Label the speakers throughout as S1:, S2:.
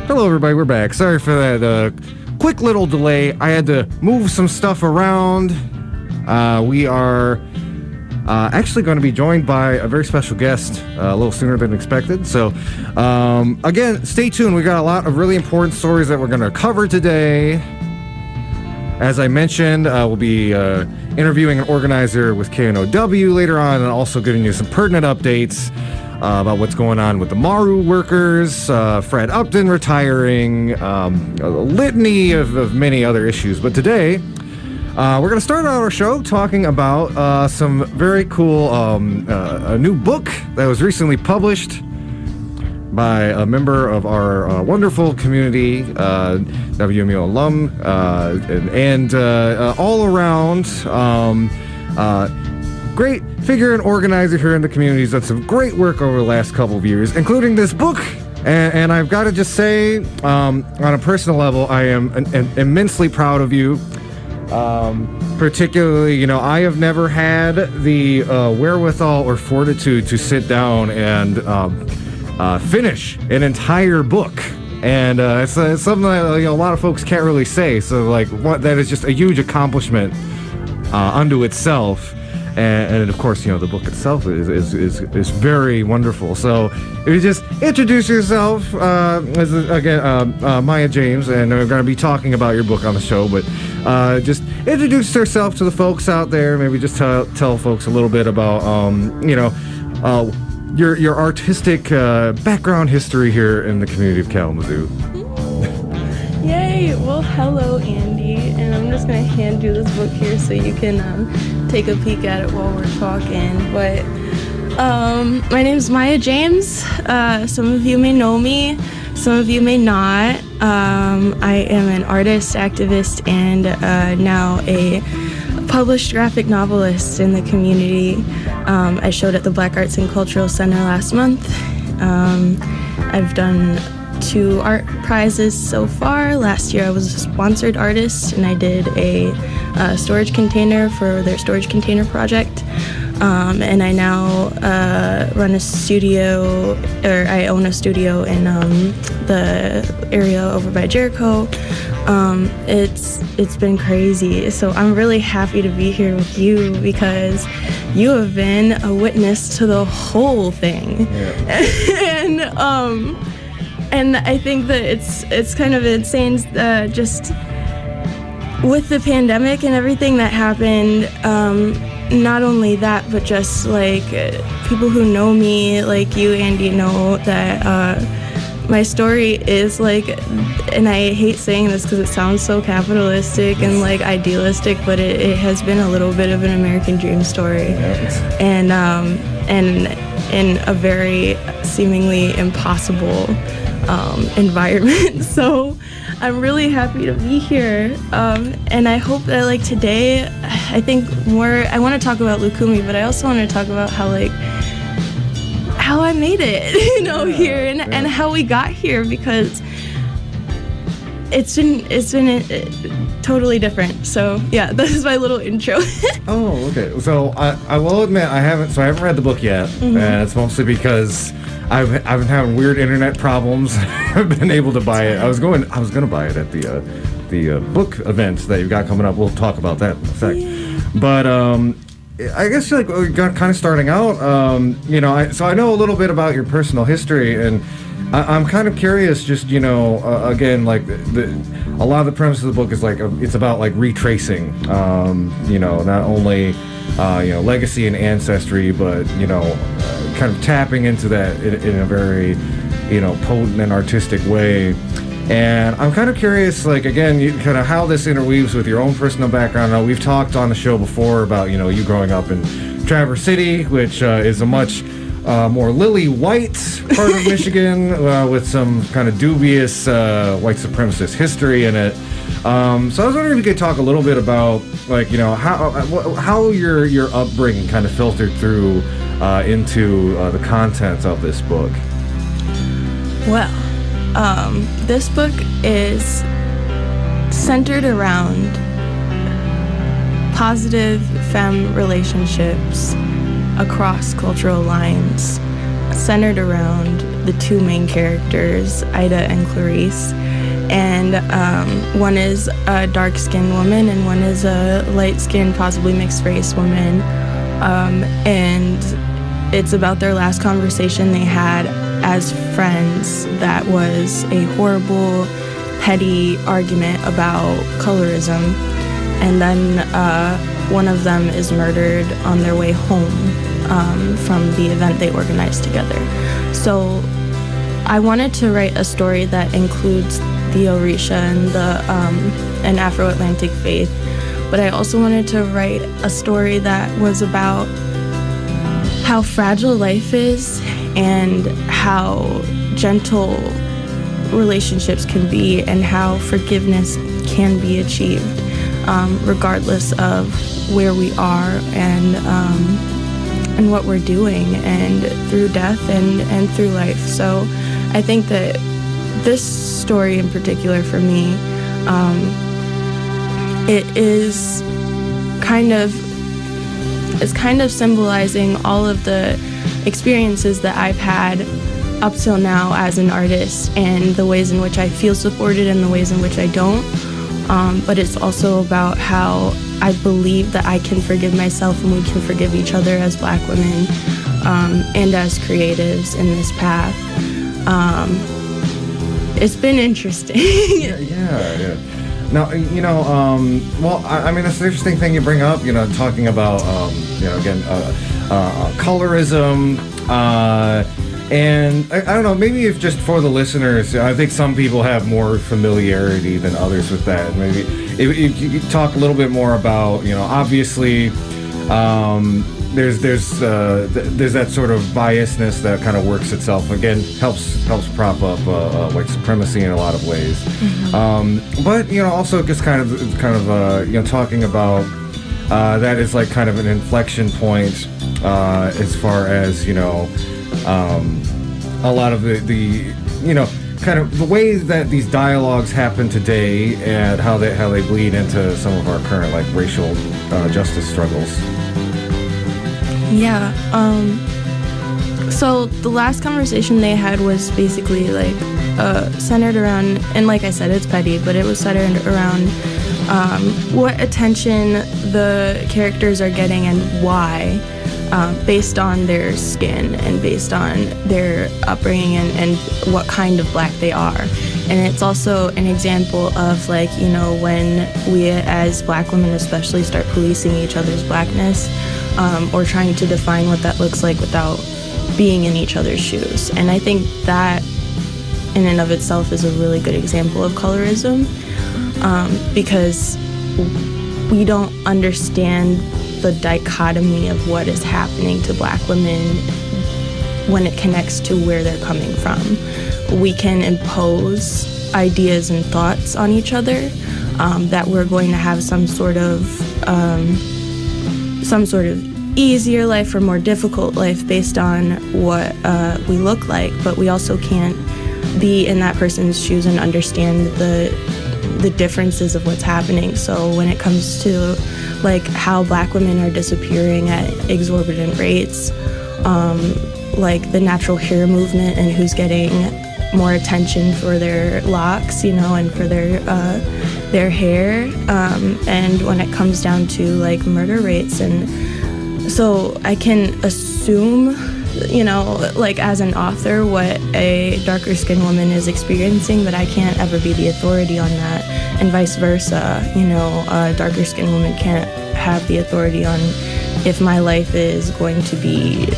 S1: Hello, everybody. We're back. Sorry for that quick little delay. I had to move some stuff around. We are actually going to be joined by a very special guest a little sooner than expected. So, again, stay tuned. We got a lot of really important stories that we're going to cover today. As I mentioned, we'll be interviewing an organizer with KNOW later on, and also giving you some pertinent updates about what's going on with the Maru workers, Fred Upton retiring, a litany of many other issues. But today, we're going to start out our show talking about some very cool, a new book that was recently published by a member of our wonderful community, WMU alum, and all around great figure and organizer here in the community. He's done some great work over the last couple of years, including this book. And I've got to just say, on a personal level, I am immensely proud of you. Particularly, I have never had the wherewithal or fortitude to sit down and finish an entire book. And it's something that a lot of folks can't really say. So, that is just a huge accomplishment unto itself. And of course, the book itself is very wonderful. So, if you just introduce yourself, Maya James, and we're going to be talking about your book on the show, but just introduce yourself to the folks out there. Maybe just tell folks a little bit about, your artistic background history here in the community of Kalamazoo.
S2: Yay! Well, hello, Andy, and I'm just going to hand you this book here so you can take a peek at it while we're talking. But my name's Maya James. Some of you may know me, some of you may not. I am an artist, activist, and now a published graphic novelist in the community. I showed at the Black Arts and Cultural Center last month. I've done 2 art prizes so far. Last year I was a sponsored artist, and I did a storage container for their storage container project. And I now run a studio, or I own a studio in the area over by Jericho. It's been crazy. So I'm really happy to be here with you because you have been a witness to the whole thing. Yeah. And I think that it's kind of insane, just with the pandemic and everything that happened. Not only that, but just people who know me, like you, Andy, know that my story is and I hate saying this because it sounds so capitalistic and idealistic, but it has been a little bit of an American dream story, and in a very seemingly impossible environment. So I'm really happy to be here, and I hope that today, I think I want to talk about Lukumi, but I also want to talk about how I made it, here, and how we got here, because it's been totally different. So yeah, this is my little intro.
S1: Oh, okay. So I will admit I haven't read the book yet, and it's mostly because I've been having weird internet problems. I've been able to buy it. I was going to buy it at the book event that you've got coming up. We'll talk about that in a sec. Yeah. But I guess we got kind of starting out. So I know a little bit about your personal history, and I'm kind of curious. Just again, a lot of the premise of the book is it's about retracing. Not only legacy and ancestry, but kind of tapping into that in a very potent and artistic way. And I'm kind of curious, again, kind of how this interweaves with your own personal background. Now, we've talked on the show before about you growing up in Traverse City, which is a much more lily white part of Michigan with some kind of dubious white supremacist history in it. So I was wondering if you could talk a little bit about how your upbringing kind of filtered through into the contents of this book.
S2: Well, this book is centered around positive femme relationships across cultural lines, centered around the two main characters, Ida and Clarice. And one is a dark-skinned woman and one is a light-skinned, possibly mixed-race woman. And it's about their last conversation they had as friends that was a horrible, petty argument about colorism. And then one of them is murdered on their way home from the event they organized together. So I wanted to write a story that includes the Orisha and Afro-Atlantic faith, but I also wanted to write a story that was about how fragile life is and how gentle relationships can be and how forgiveness can be achieved regardless of where we are and what we're doing, and through death and through life. So I think that this story in particular for me, it is kind of symbolizing all of the experiences that I've had up till now as an artist, and the ways in which I feel supported and the ways in which I don't. But it's also about how I believe that I can forgive myself and we can forgive each other as Black women and as creatives in this path. It's been interesting.
S1: Yeah. Now, well, I mean, it's an interesting thing you bring up, talking about, again, colorism, and I don't know, maybe if just for the listeners, I think some people have more familiarity than others with that. Maybe if you could talk a little bit more about, obviously, there's that sort of biasness that kind of works itself, again, helps prop up white supremacy in a lot of ways. Mm-hmm. But also just kind of talking about that is like kind of an inflection point as far as a lot of the kind of the way that these dialogues happen today and how they bleed into some of our current like racial justice struggles.
S2: Yeah. So the last conversation they had was basically like centered around, and like I said, it's petty, but it was centered around what attention the characters are getting and why, based on their skin and based on their upbringing and what kind of Black they are. And it's also an example of like, when we as Black women especially start policing each other's Blackness, or trying to define what that looks like without being in each other's shoes. And I think that in and of itself is a really good example of colorism, because we don't understand the dichotomy of what is happening to Black women when it connects to where they're coming from. We can impose ideas and thoughts on each other, that we're going to have some sort of easier life or more difficult life based on what we look like, but we also can't be in that person's shoes and understand the differences of what's happening. So when it comes to like how Black women are disappearing at exorbitant rates, like the natural hair movement and who's getting more attention for their locks, and for their hair, and when it comes down to like murder rates. And so I can assume, like as an author, what a darker skinned woman is experiencing, but I can't ever be the authority on that, and vice versa. A darker skinned woman can't have the authority on if my life is going to be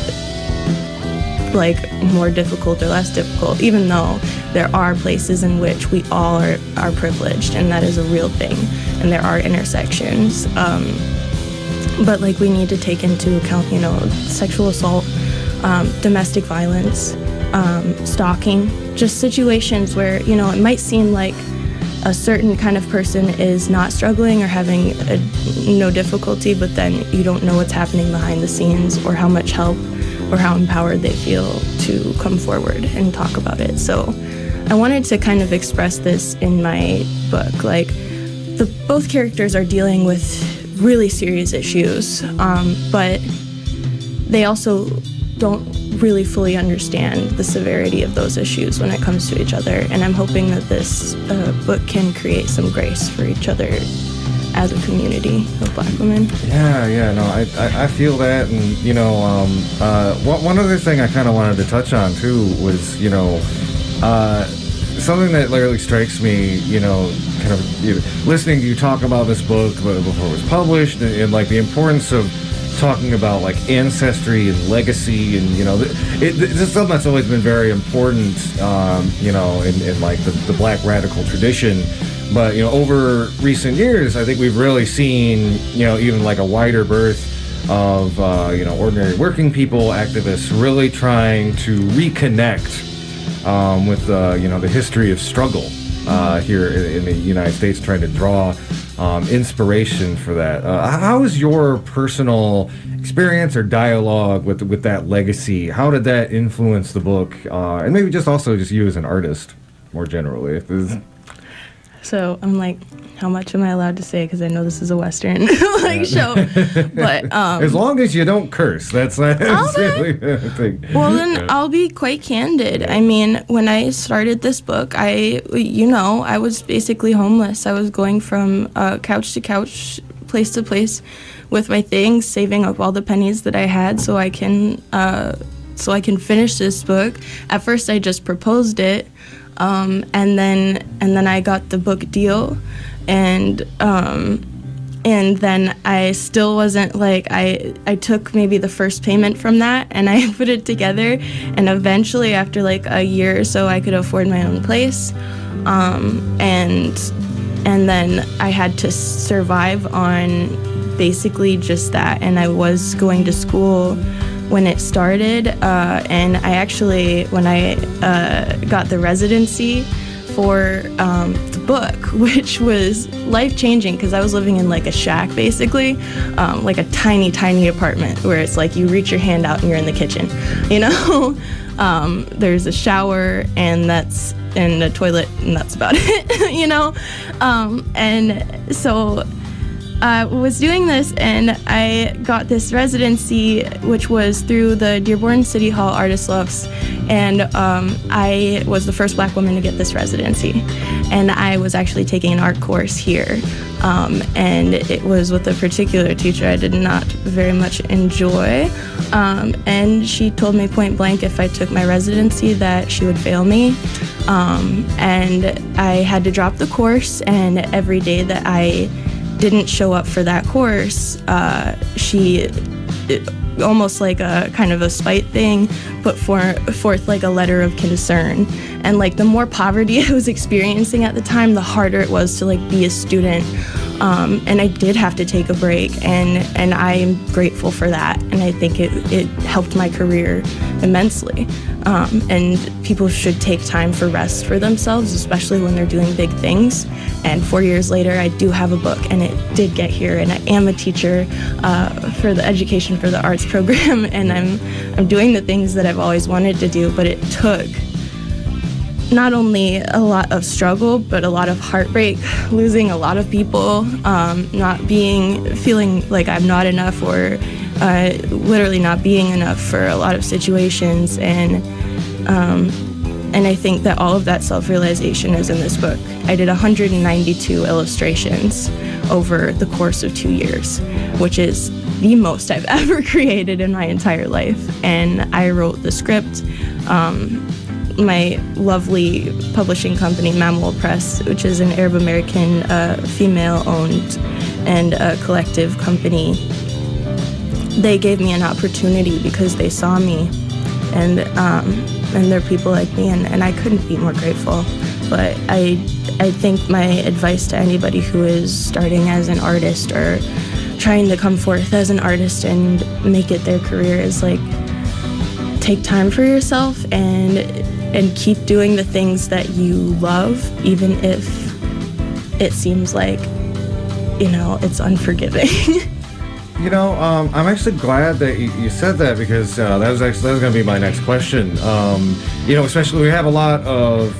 S2: like more difficult or less difficult, even though there are places in which we all are privileged, and that is a real thing, and there are intersections. But like we need to take into account, sexual assault, domestic violence, stalking, just situations where, it might seem like a certain kind of person is not struggling or having no difficulty, but then you don't know what's happening behind the scenes or how much help or how empowered they feel to come forward and talk about it. So I wanted to kind of express this in my book. Like, both characters are dealing with really serious issues, but they also don't really fully understand the severity of those issues when it comes to each other. And I'm hoping that this book can create some grace for each other as a community of Black women.
S1: I feel that. And, you know, one other thing I kind of wanted to touch on, too, was, you know, something that really strikes me, you know, kind of listening to you talk about this book before it was published, and like the importance of talking about like ancestry and legacy, and you know, this is something that's always been very important, you know, in like the Black radical tradition. But you know, over recent years, I think we've really seen, you know, even like a wider berth of you know, ordinary working people, activists, really trying to reconnect with you know, the history of struggle here in the United States, trying to draw inspiration for that. How is your personal experience or dialogue with that legacy? How did that influence the book, and maybe just also just you as an artist more generally?
S2: So I'm like, how much am I allowed to say? Because I know this is a Western like show. But
S1: as long as you don't curse, that's really the thing.
S2: Well, then I'll be quite candid. I mean, when I started this book, I was basically homeless. I was going from couch to couch, place to place, with my things, saving up all the pennies that I had so I can finish this book. At first, I just proposed it. And then I got the book deal, and then I still wasn't like, I took maybe the first payment from that and I put it together, and eventually after like a year or so I could afford my own place, and then I had to survive on basically just that. And I was going to school when it started, and I actually, when I got the residency for the book, which was life-changing because I was living in like a shack basically, like a tiny, tiny apartment where it's like you reach your hand out and you're in the kitchen, you know? There's a shower and a toilet, and that's about it, you know? And so I was doing this, and I got this residency, which was through the Dearborn City Hall Artist Lofts, and I was the first Black woman to get this residency. And I was actually taking an art course here, and it was with a particular teacher I did not very much enjoy, and she told me point blank if I took my residency that she would fail me, and I had to drop the course, and every day that I didn't show up for that course, she, almost like a kind of a spite thing, put forth like a letter of concern. And like the more poverty I was experiencing at the time, the harder it was to like be a student. And I did have to take a break, and I am grateful for that. And I think it helped my career immensely. And people should take time for rest for themselves, especially when they're doing big things. And 4 years later, I do have a book, and it did get here. And I am a teacher for the Education for the Arts program, and I'm doing the things that I've always wanted to do. But it took not only a lot of struggle, but a lot of heartbreak, losing a lot of people, feeling like I'm not enough, or literally not being enough for a lot of situations, and I think that all of that self-realization is in this book. I did 192 illustrations over the course of 2 years, which is the most I've ever created in my entire life. And I wrote the script. My lovely publishing company, Mammal Press, which is an Arab American female-owned and collective company, they gave me an opportunity because they saw me, and they're people like me, and I couldn't be more grateful. But I think my advice to anybody who is starting as an artist or trying to come forth as an artist and make it their career is like, take time for yourself and keep doing the things that you love, even if it seems like, you know, it's unforgiving.
S1: You know, I'm actually glad that you said that, because that was going to be my next question. You know, especially we have a lot of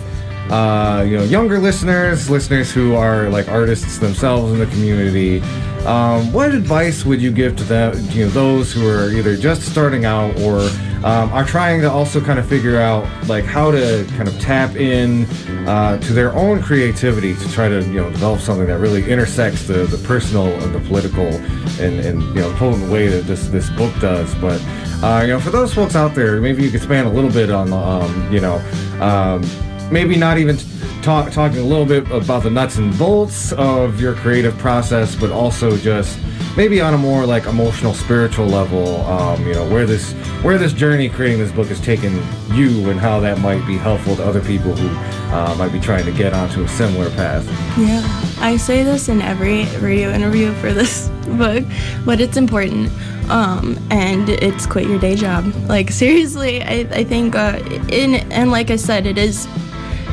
S1: you know, younger listeners who are like artists themselves in the community. What advice would you give to them, you know, those who are either just starting out or are trying to also kind of figure out like how to kind of tap in to their own creativity to try to develop something that really intersects the personal and the political in potent way that this book does. But for those folks out there, maybe you could expand a little bit on maybe not even talking a little bit about the nuts and bolts of your creative process, but also just maybe on a more like emotional, spiritual level, where this journey creating this book has taken you and how that might be helpful to other people who might be trying to get onto a similar path. Yeah,
S2: I say this in every radio interview for this book, but it's important. And it's quit your day job. Like seriously, I think, and like I said, it is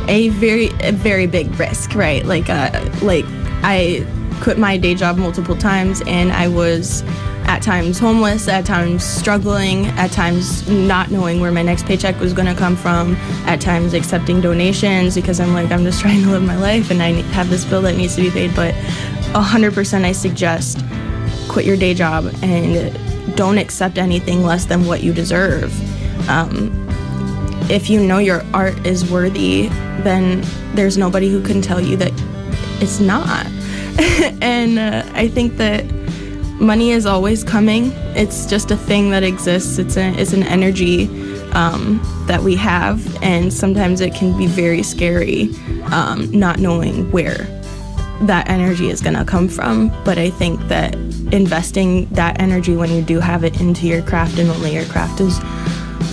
S2: a very big risk, right? Like I quit my day job multiple times, and I was at times homeless, at times struggling, at times not knowing where my next paycheck was going to come from, at times accepting donations because I'm just trying to live my life and I have this bill that needs to be paid. But 100% I suggest quit your day job and don't accept anything less than what you deserve. If you know your art is worthy, then there's nobody who can tell you that it's not. And I think that money is always coming. It's just a thing that exists. It's an energy that we have, and sometimes it can be very scary not knowing where that energy is going to come from. But I think that investing that energy when you do have it into your craft and only your craft is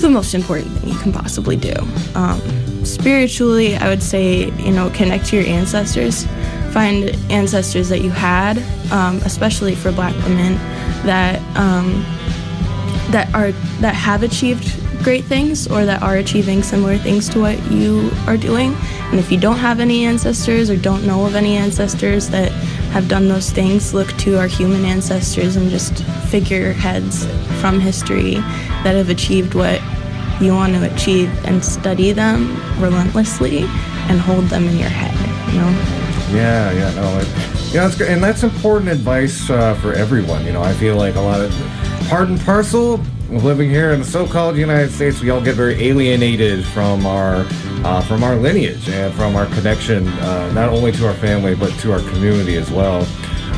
S2: the most important thing you can possibly do. Spiritually, I would say, connect to your ancestors. Find ancestors that you had, especially for Black women, that have achieved great things or that are achieving similar things to what you are doing. And if you don't have any ancestors or don't know of any ancestors that have done those things, look to our human ancestors and just figureheads from history that have achieved what you want to achieve, and study them relentlessly and hold them in your head,
S1: it's good. And that's important advice for everyone. I feel like a lot of part and parcel living here in the so-called United States, we all get very alienated from our lineage and from our connection, not only to our family but to our community as well.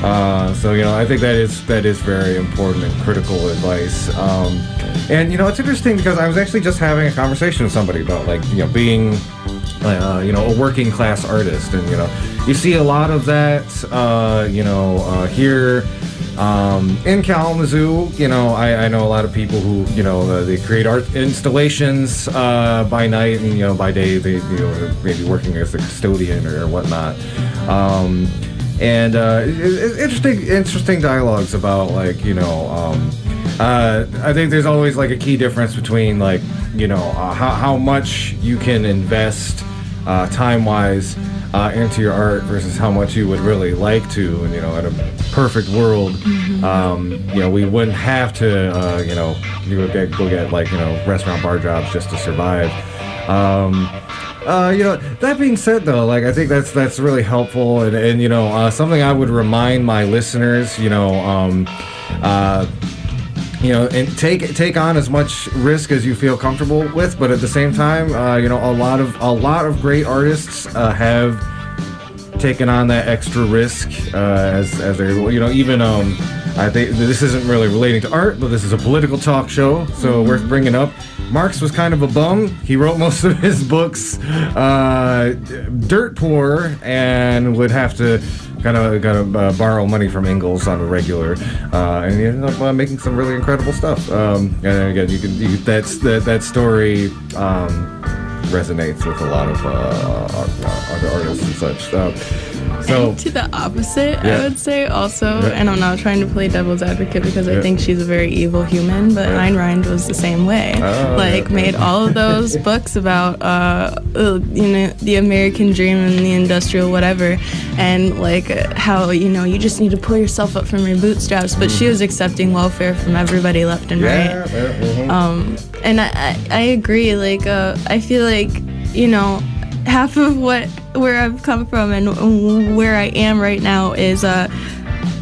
S1: I think that is very important and critical advice. And it's interesting because I was actually just having a conversation with somebody about being a working class artist, and you see a lot of that here in Kalamazoo. I know a lot of people who they create art installations by night, and by day they maybe working as a custodian or whatnot. And interesting dialogues about I think there's always a key difference between how much you can invest time-wise into your art versus how much you would really like to. And in a perfect world, we wouldn't have to you would go get restaurant bar jobs just to survive. That being said, though, I think that's really helpful, and something I would remind my listeners, and take on as much risk as you feel comfortable with, but at the same time, a lot of great artists have taken on that extra risk as they're even I think this isn't really relating to art, but this is a political talk show, so worth bringing up. Marx was kind of a bum. He wrote most of his books dirt poor and would have to kind of borrow money from Engels on a regular, and he ended up making some really incredible stuff. And again, that story resonates with a lot of other artists and such.
S2: And to the opposite, I would say also, and I'm not trying to play devil's advocate because I think she's a very evil human, but Ayn Rand was the same way. Made all of those books about, the American dream and the industrial whatever, and how, you just need to pull yourself up from your bootstraps, but she was accepting welfare from everybody left and right. And I agree, I feel half of where I've come from and where I am right now is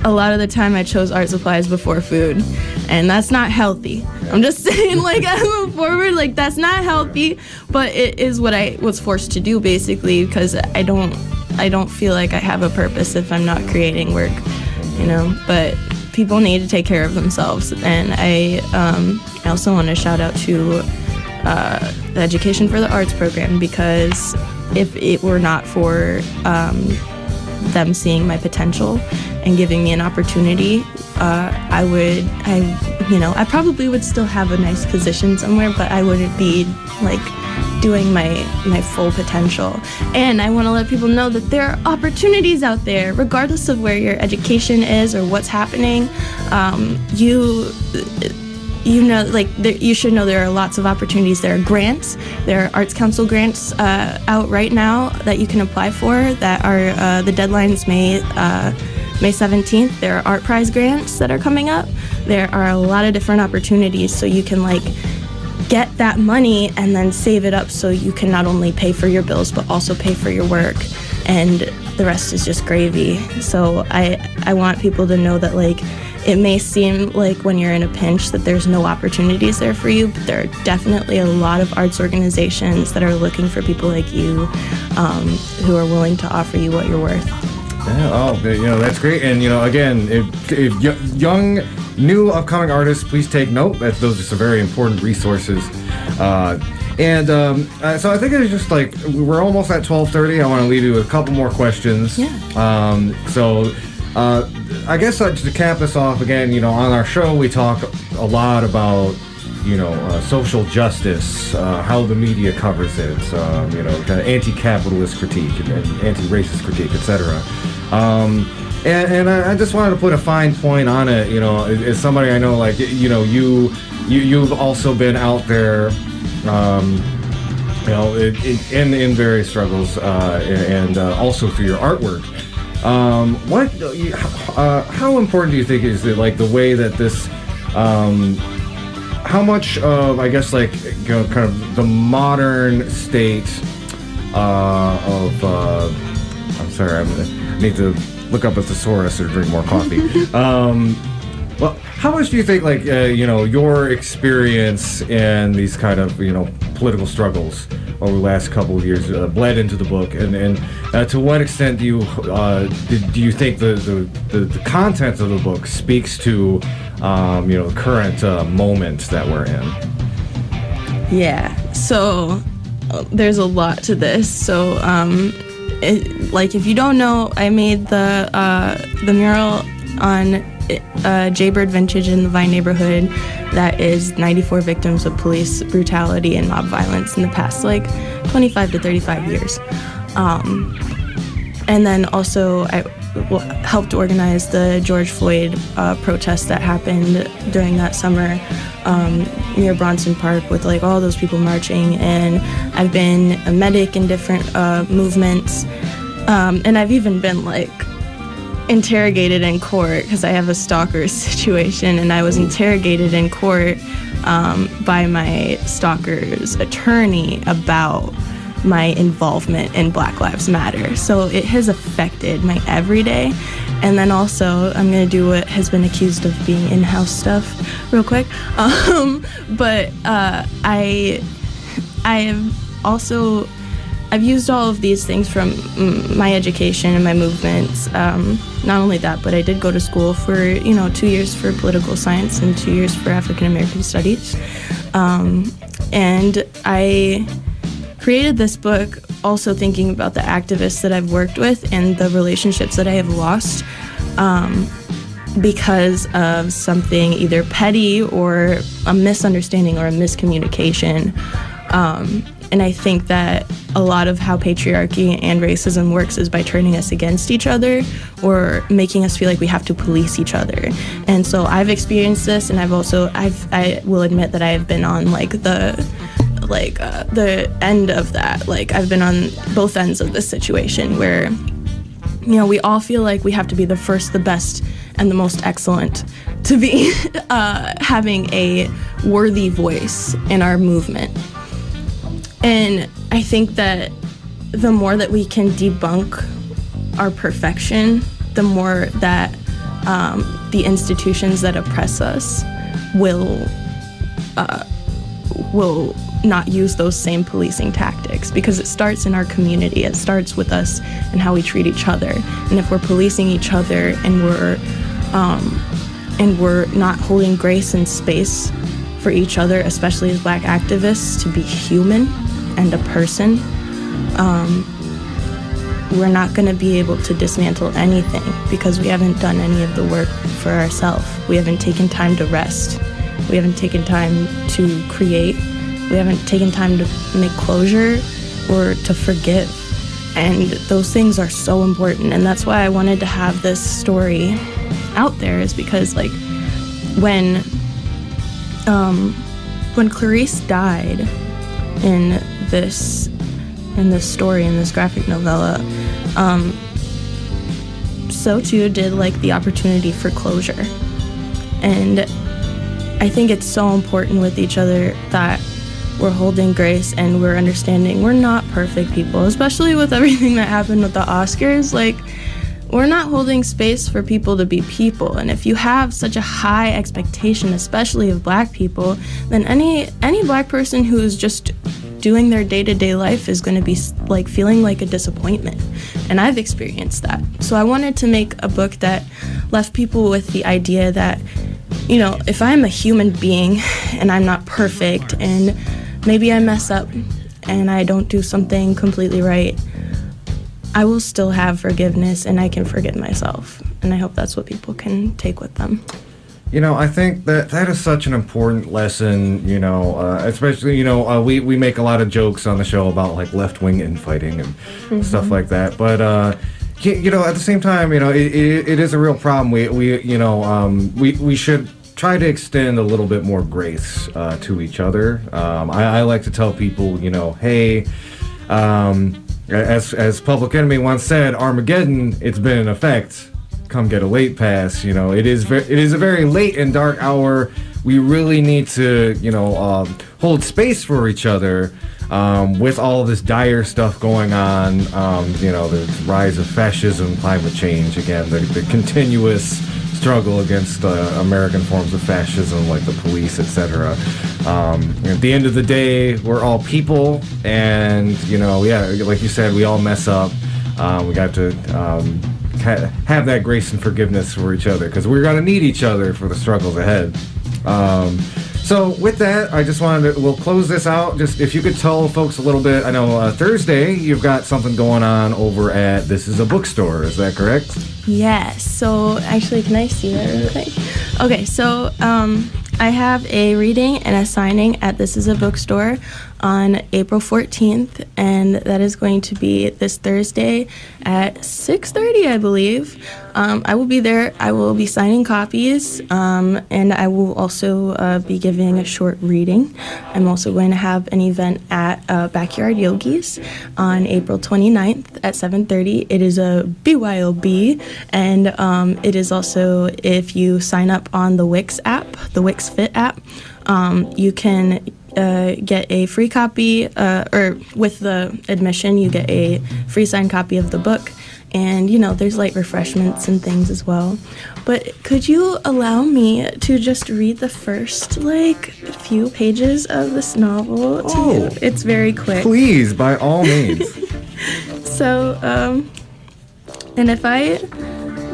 S2: a lot of the time I chose art supplies before food, and that's not healthy. I'm just saying, like, as I move forward, like, that's not healthy, but it is what I was forced to do, basically, because I don't feel like I have a purpose if I'm not creating work, you know, but people need to take care of themselves, and I also want to shout out to the Education for the Arts program, because if it were not for them seeing my potential and giving me an opportunity, I probably would still have a nice position somewhere, but I wouldn't be like doing my full potential. And I want to let people know that there are opportunities out there, regardless of where your education is or what's happening. You should know there are lots of opportunities. There are grants. There are Arts Council grants out right now that you can apply for. That are the deadline's May 17th. There are Art Prize grants that are coming up. There are a lot of different opportunities, so you can like get that money and then save it up so you can not only pay for your bills but also pay for your work, and the rest is just gravy. So I want people to know that, like, it may seem like when you're in a pinch that there's no opportunities there for you, but there are definitely a lot of arts organizations that are looking for people like you, who are willing to offer you what you're worth.
S1: Yeah, that's great. And, again, if young, new, upcoming artists, please take note that those are some very important resources. So I think it's just like, we're almost at 12:30. I want to leave you with a couple more questions.
S2: Yeah.
S1: I guess to cap this off again, on our show we talk a lot about, social justice, how the media covers it, kind of anti-capitalist critique and anti-racist critique, etc. And I just wanted to put a fine point on it. As somebody I know, like, you've also been out there, in various struggles, and also through your artwork. How important do you think is it, like, the way that this, how much of, I guess, like, kind of the modern state of, I'm sorry, I need to look up a thesaurus or drink more coffee. Well, how much do you think, like, your experience in these kind of, political struggles over the last couple of years bled into the book, and to what extent do you think the content of the book speaks to the current moment that we're in?
S2: Yeah, so there's a lot to this. So if you don't know, I made the mural on Jaybird Vintage in the Vine neighborhood that is 94 victims of police brutality and mob violence in the past, like, 25 to 35 years. And then also I helped organize the George Floyd protest that happened during that summer near Bronson Park with, like, all those people marching. And I've been a medic in different movements, and I've even been, like, interrogated in court because I have a stalker situation, and I was interrogated in court by my stalker's attorney about my involvement in Black Lives Matter. So it has affected my everyday. And then also I'm going to do what has been accused of being in-house stuff real quick. But I have also, I've used all of these things from my education and my movements. Not only that, but I did go to school for, 2 years for political science and 2 years for African American studies. And I created this book also thinking about the activists that I've worked with and the relationships that I have lost because of something either petty or a misunderstanding or a miscommunication. And I think that a lot of how patriarchy and racism works is by turning us against each other or making us feel like we have to police each other. And so I've experienced this, and I will admit that I have been on the end of that. Like, I've been on both ends of this situation where, we all feel like we have to be the first, the best, and the most excellent to be having a worthy voice in our movement. And I think that the more that we can debunk our perfection, the more that the institutions that oppress us will not use those same policing tactics, because it starts in our community. It starts with us and how we treat each other. And if we're policing each other and we're not holding grace and space for each other, especially as Black activists, to be human and a person, we're not going to be able to dismantle anything, because we haven't done any of the work for ourselves. We haven't taken time to rest. We haven't taken time to create. We haven't taken time to make closure or to forgive. And those things are so important. And that's why I wanted to have this story out there, is because, like, when Clarice died in this story, in this graphic novella, so too did, like, the opportunity for closure. And I think it's so important with each other that we're holding grace and we're understanding we're not perfect people, especially with everything that happened with the Oscars. Like, we're not holding space for people to be people. And if you have such a high expectation, especially of Black people, then any Black person who is just doing their day-to-day life is going to be, like, feeling like a disappointment. And I've experienced that. So I wanted to make a book that left people with the idea that, you know, if I'm a human being and I'm not perfect and maybe I mess up and I don't do something completely right, I will still have forgiveness and I can forgive myself. And I hope that's what people can take with them.
S1: You know, I think that is such an important lesson, you know, especially, you know, we make a lot of jokes on the show about, like, left-wing infighting and stuff like that. But, you know, at the same time, you know, it is a real problem. We should try to extend a little bit more grace to each other. I like to tell people, you know, hey, as Public Enemy once said, Armageddon, it's been in effect. Come get a late pass. You know, it is a very late and dark hour. We really need to, you know, hold space for each other with all of this dire stuff going on. You know, the rise of fascism, climate change, again, the continuous struggle against American forms of fascism, like the police, etc. At the end of the day, we're all people, and, you know, yeah, like you said, we all mess up. We got to have that grace and forgiveness for each other, because we're going to need each other for the struggles ahead. So with that, I just we'll close this out. Just if you could tell folks a little bit. I know Thursday you've got something going on over at This Is a Bookstore. Is that correct?
S2: Yes. So actually, can I see that really quick? Okay. So I have a reading and a signing at This Is a Bookstore on April 14th, and that is going to be this Thursday at 6:30, I believe. I will be there. I will be signing copies, and I will also be giving a short reading. I'm also going to have an event at Backyard Yogis on April 29th at 7:30. It is a BYOB, and it is also, if you sign up on the Wix app, the Wix Fit app, you can get a free copy, or with the admission, you get a free signed copy of the book. And, you know, there's light refreshments and things as well. But could you allow me to just read the first, like, few pages of this novel to you? It's very quick.
S1: Please, by all means.
S2: So, and if I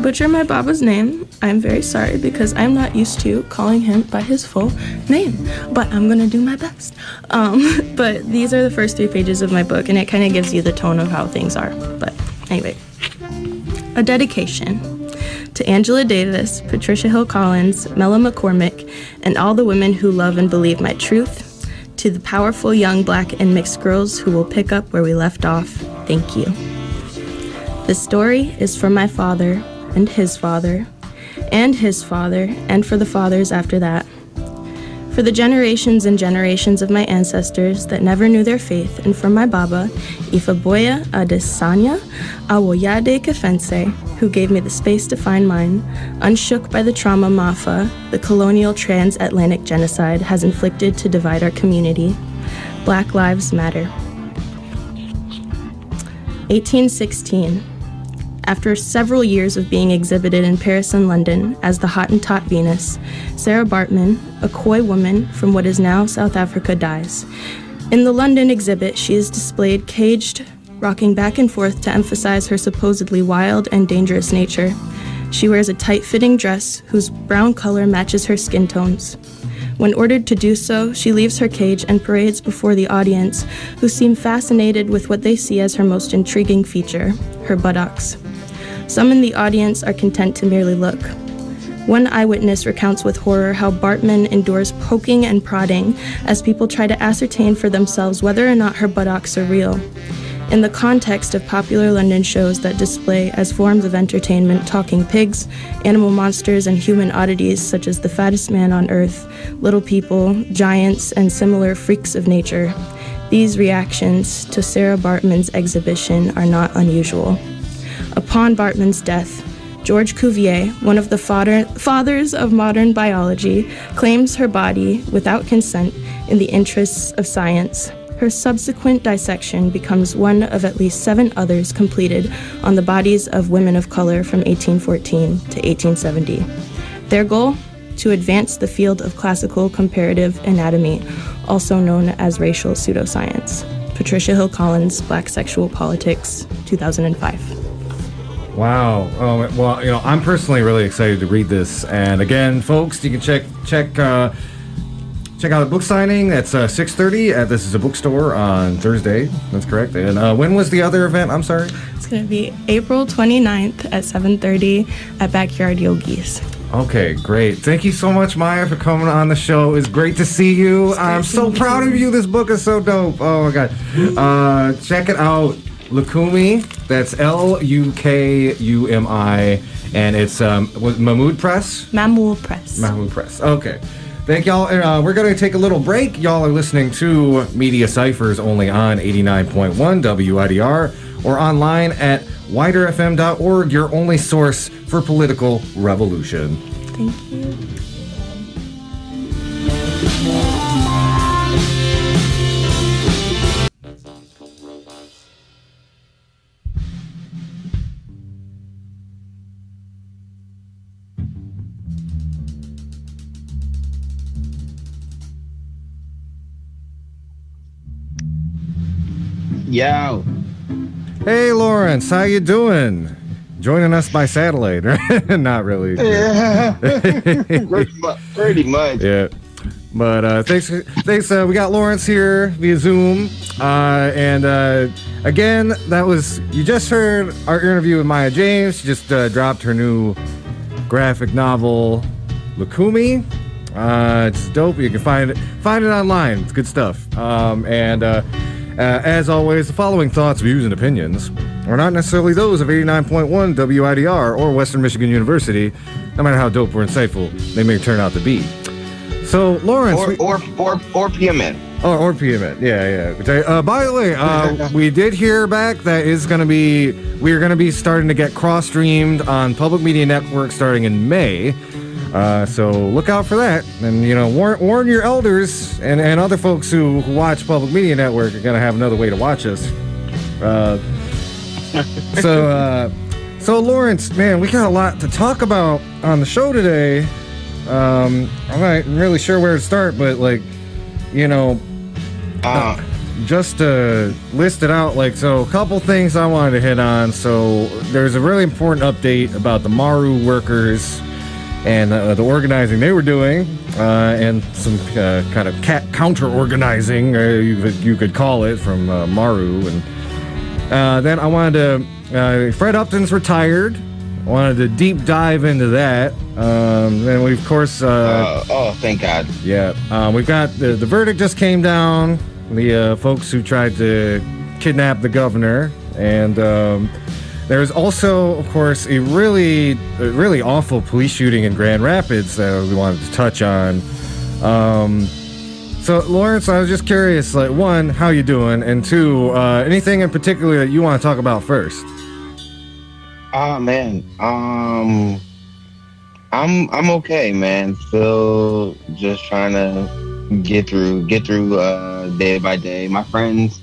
S2: butcher my Baba's name, I'm very sorry, because I'm not used to calling him by his full name, but I'm gonna do my best. But these are the first 3 pages of my book, and it kind of gives you the tone of how things are. But anyway, a dedication to Angela Davis, Patricia Hill Collins, Mella McCormick, and all the women who love and believe my truth, to the powerful young Black and mixed girls who will pick up where we left off. Thank you. This story is for my father, and his father, and his father, and for the fathers after that. For the generations and generations of my ancestors that never knew their faith, and for my Baba, Ifaboya Adesanya Awoyade Kefense, who gave me the space to find mine, unshook by the trauma Mafa, the colonial transatlantic genocide, has inflicted to divide our community. Black Lives Matter. 1816. After several years of being exhibited in Paris and London as the Hottentot Venus, Sarah Baartman, a coy woman from what is now South Africa, dies. In the London exhibit, she is displayed caged, rocking back and forth to emphasize her supposedly wild and dangerous nature. She wears a tight-fitting dress whose brown color matches her skin tones. When ordered to do so, she leaves her cage and parades before the audience, who seem fascinated with what they see as her most intriguing feature, her buttocks. Some in the audience are content to merely look. One eyewitness recounts with horror how Baartman endures poking and prodding as people try to ascertain for themselves whether or not her buttocks are real. In the context of popular London shows that display as forms of entertainment talking pigs, animal monsters, and human oddities such as the fattest man on earth, little people, giants, and similar freaks of nature, these reactions to Sarah Baartman's exhibition are not unusual. Upon Baartman's death, George Cuvier, one of the fathers of modern biology, claims her body without consent in the interests of science. Her subsequent dissection becomes one of at least 7 others completed on the bodies of women of color from 1814 to 1870. Their goal? To advance the field of classical comparative anatomy, also known as racial pseudoscience. Patricia Hill Collins, Black Sexual Politics, 2005.
S1: Wow. Well, I'm personally really excited to read this. And again, folks, you can check out the book signing. That's 6:30 at This Is a Bookstore on Thursday. That's correct. And when was the other event? I'm sorry.
S2: It's going to be April 29th at 7:30 at Backyard Yogis.
S1: Okay, great. Thank you so much, Maya, for coming on the show. It's great to see you. I'm so proud of you. This book is so dope. Oh, my God. Check it out. Lukumi. That's Lukumi. And it's Mahmoud Press?
S2: Mahmoud Press.
S1: Mahmoud Press. Okay. Thank y'all. We're going to take a little break. Y'all are listening to Media Cyphers only on 89.1 WIDR or online at widerfm.org, your only source for political revolution.
S2: Thank you.
S3: Yo.
S1: Hey, Lawrence, how you doing? Joining us by satellite, right? Not really.
S3: Yeah. Pretty much.
S1: Yeah. But thanks. We got Lawrence here via Zoom. Again, you just heard our interview with Maya James. She just dropped her new graphic novel, Lukumi. It's dope. You can find it online. It's good stuff. As always, the following thoughts, views, and opinions are not necessarily those of 89.1 WIDR or Western Michigan University, no matter how dope or insightful they may turn out to be. So, Lawrence...
S3: Or PMN.
S1: Or PMN, yeah. By the way, we did hear back that we are going to be starting to get cross-streamed on Public Media Network starting in May. So look out for that, and warn your elders and other folks who watch Public Media Network are gonna have another way to watch us. So Lawrence, man, we got a lot to talk about on the show today. I'm not really sure where to start, but just to list it out, a couple things I wanted to hit on. So there's a really important update about the Maru workers and the organizing they were doing, and some kind of counter-organizing, you could call it, from Maru. And then I wanted to... Fred Upton's retired. I wanted to deep dive into that. Then we, of course...
S3: thank God.
S1: Yeah. We've got... The verdict just came down. The folks who tried to kidnap the governor. And... there's also, of course, a really awful police shooting in Grand Rapids that we wanted to touch on. So, Lawrence, I was just curious, one, how you doing? And two, anything in particular that you want to talk about first?
S3: Man. I'm okay, man. Still just trying to get through day by day. My friends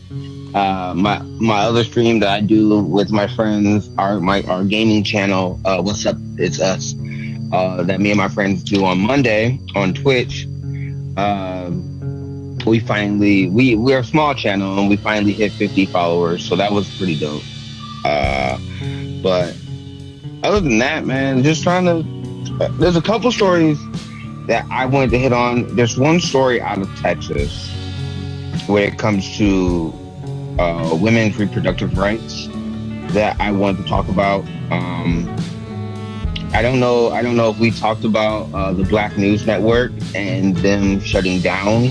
S3: My other stream that I do with my friends, our gaming channel, What's Up, It's Us, that me and my friends do on Monday on Twitch. We're a small channel and we finally hit 50 followers, so that was pretty dope. But other than that, man, just trying to. There's a couple stories that I wanted to hit on. There's one story out of Texas when it comes to women's reproductive rights that I wanted to talk about. I don't know if we talked about the Black News Network and them shutting down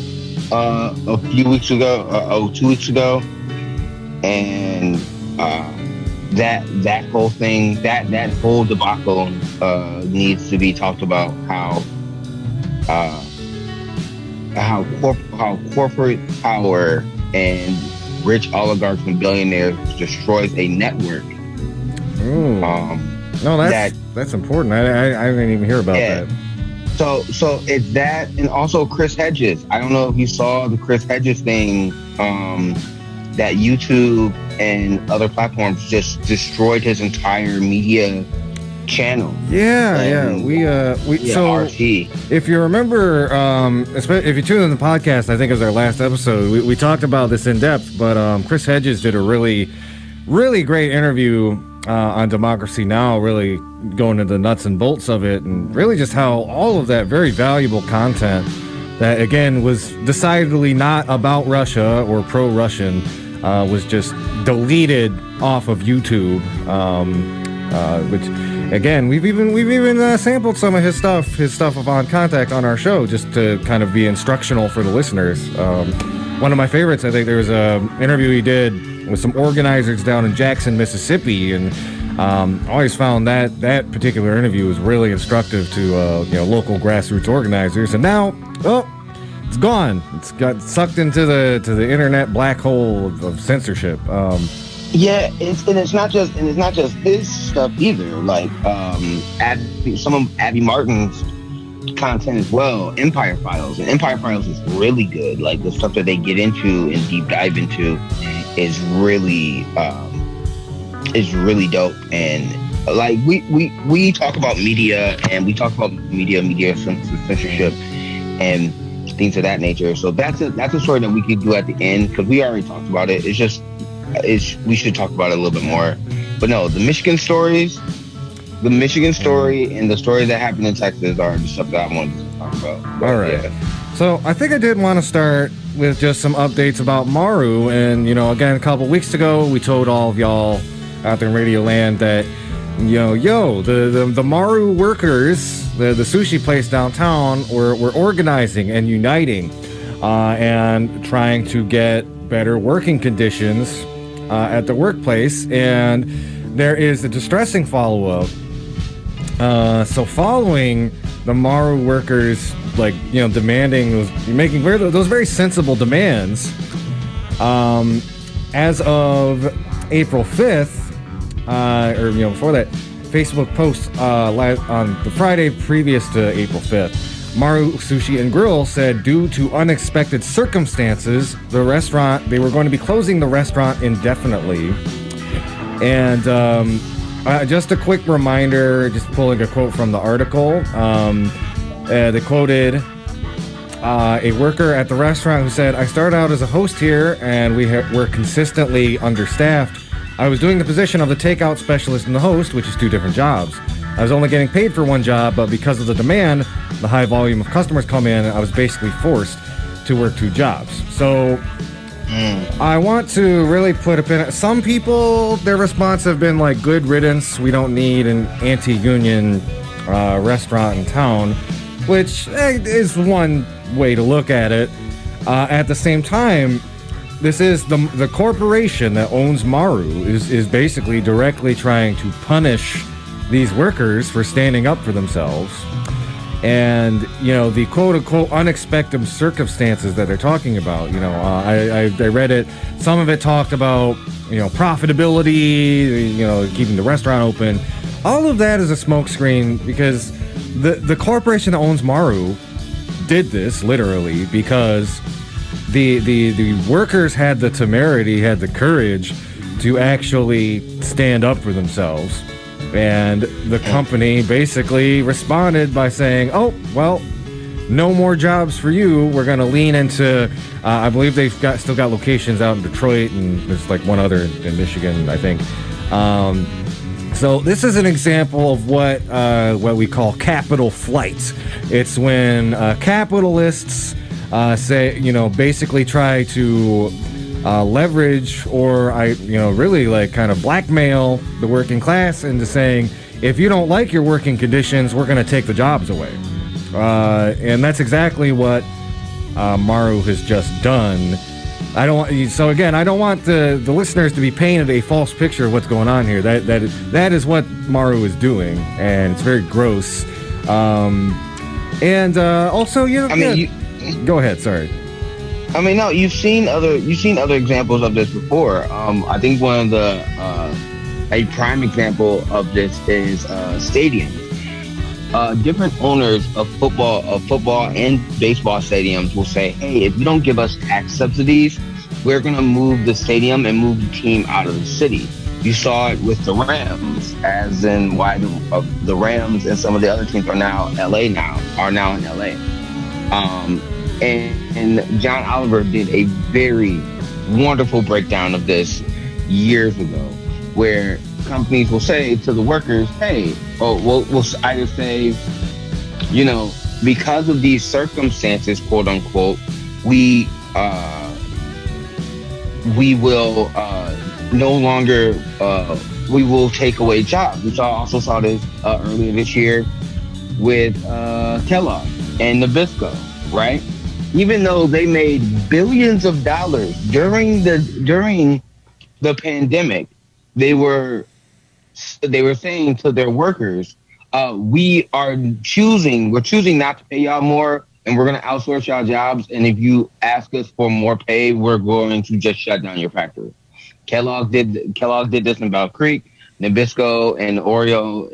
S3: a few weeks ago, 2 weeks ago, and that whole thing, that whole debacle needs to be talked about. How corporate power and rich oligarchs and billionaires destroys a network.
S1: Ooh. No, that's important. I didn't even hear about that.
S3: So it's that, and also Chris Hedges. I don't know if you saw the Chris Hedges thing, that YouTube and other platforms just destroyed his entire media channel. So RT.
S1: If you remember, if you tuned in the podcast, I think it was our last episode, we talked about this in depth, but Chris Hedges did a really, really great interview on Democracy Now!, really going into the nuts and bolts of it, and really just how all of that very valuable content that, again, was decidedly not about Russia or pro-Russian, was just deleted off of YouTube, which, again, we've even sampled some of his stuff of On Contact on our show, just to kind of be instructional for the listeners. One of my favorites, I think, there was an interview he did with some organizers down in Jackson, Mississippi, and always found that particular interview was really instructive to local grassroots organizers. And now, it's gone. It's got sucked into the internet black hole of censorship.
S3: It's not just his stuff either. Like some of Abby Martin's content as well. Empire Files, and Empire Files is really good. Like the stuff that they get into and deep dive into is really dope. And like we talk about media, and we talk about media censorship and things of that nature. So that's a story that we could do at the end, because we already talked about it. We should talk about it a little bit more. But no, the Michigan story and the story that happened in Texas are the stuff that I wanted to talk about. But,
S1: all right. Yeah. So I think I did want to start with just some updates about Maru. And, again, a couple weeks ago, we told all of y'all out there in Radio Land that, the Maru workers, the sushi place downtown, were organizing and uniting and trying to get better working conditions at the workplace. And there is a distressing follow-up. So following the Maru workers, demanding making those very sensible demands, as of April 5th, before that, Facebook post on the Friday previous to April 5th, Maru Sushi and Grill said due to unexpected circumstances, they were going to be closing the restaurant indefinitely. And just a quick reminder, just pulling a quote from the article, they quoted a worker at the restaurant who said, "I started out as a host here, and we're consistently understaffed. I was doing the position of the takeout specialist and the host, which is two different jobs. I was only getting paid for one job, but because of the demand, the high volume of customers come in, I was basically forced to work two jobs." So I want to really put a pin. Some people, their response have been like, good riddance, we don't need an anti-union restaurant in town, which is one way to look at it. At the same time, this is the corporation that owns Maru is basically directly trying to punish these workers for standing up for themselves. And, the quote-unquote unexpected circumstances that they're talking about, I read it. Some of it talked about, profitability, keeping the restaurant open. All of that is a smokescreen, because the corporation that owns Maru did this, literally, because the workers had the temerity, had the courage to actually stand up for themselves. And the company basically responded by saying, oh, well, no more jobs for you. We're going to lean into, I believe they've still got locations out in Detroit, and there's like one other in Michigan, I think. So this is an example of what we call capital flight. It's when capitalists say, basically try to leverage or really like kind of blackmail the working class into saying, if you don't like your working conditions, we're going to take the jobs away. And that's exactly what Maru has just done. I don't want the listeners to be painted a false picture of what's going on here. That is what Maru is doing, and it's very gross. Also, go ahead. Sorry.
S3: I mean, no, you've seen other examples of this before. I think one of a prime example of this is stadiums. Different owners of football and baseball stadiums will say, hey, if you don't give us tax subsidies, we're going to move the stadium and move the team out of the city. You saw it with the Rams, as in why the Rams and some of the other teams are now in LA. And John Oliver did a very wonderful breakdown of this years ago, where companies will say to the workers, hey, we'll either say, because of these circumstances, quote unquote, we will no longer, we will take away jobs. We also saw this earlier this year with Kellogg and Nabisco, right? Even though they made billions of dollars during the pandemic, they were saying to their workers, we're choosing not to pay y'all more, and we're going to outsource y'all jobs. And if you ask us for more pay, we're going to just shut down your factory. Kellogg did this in Bell Creek. Nabisco and Oreo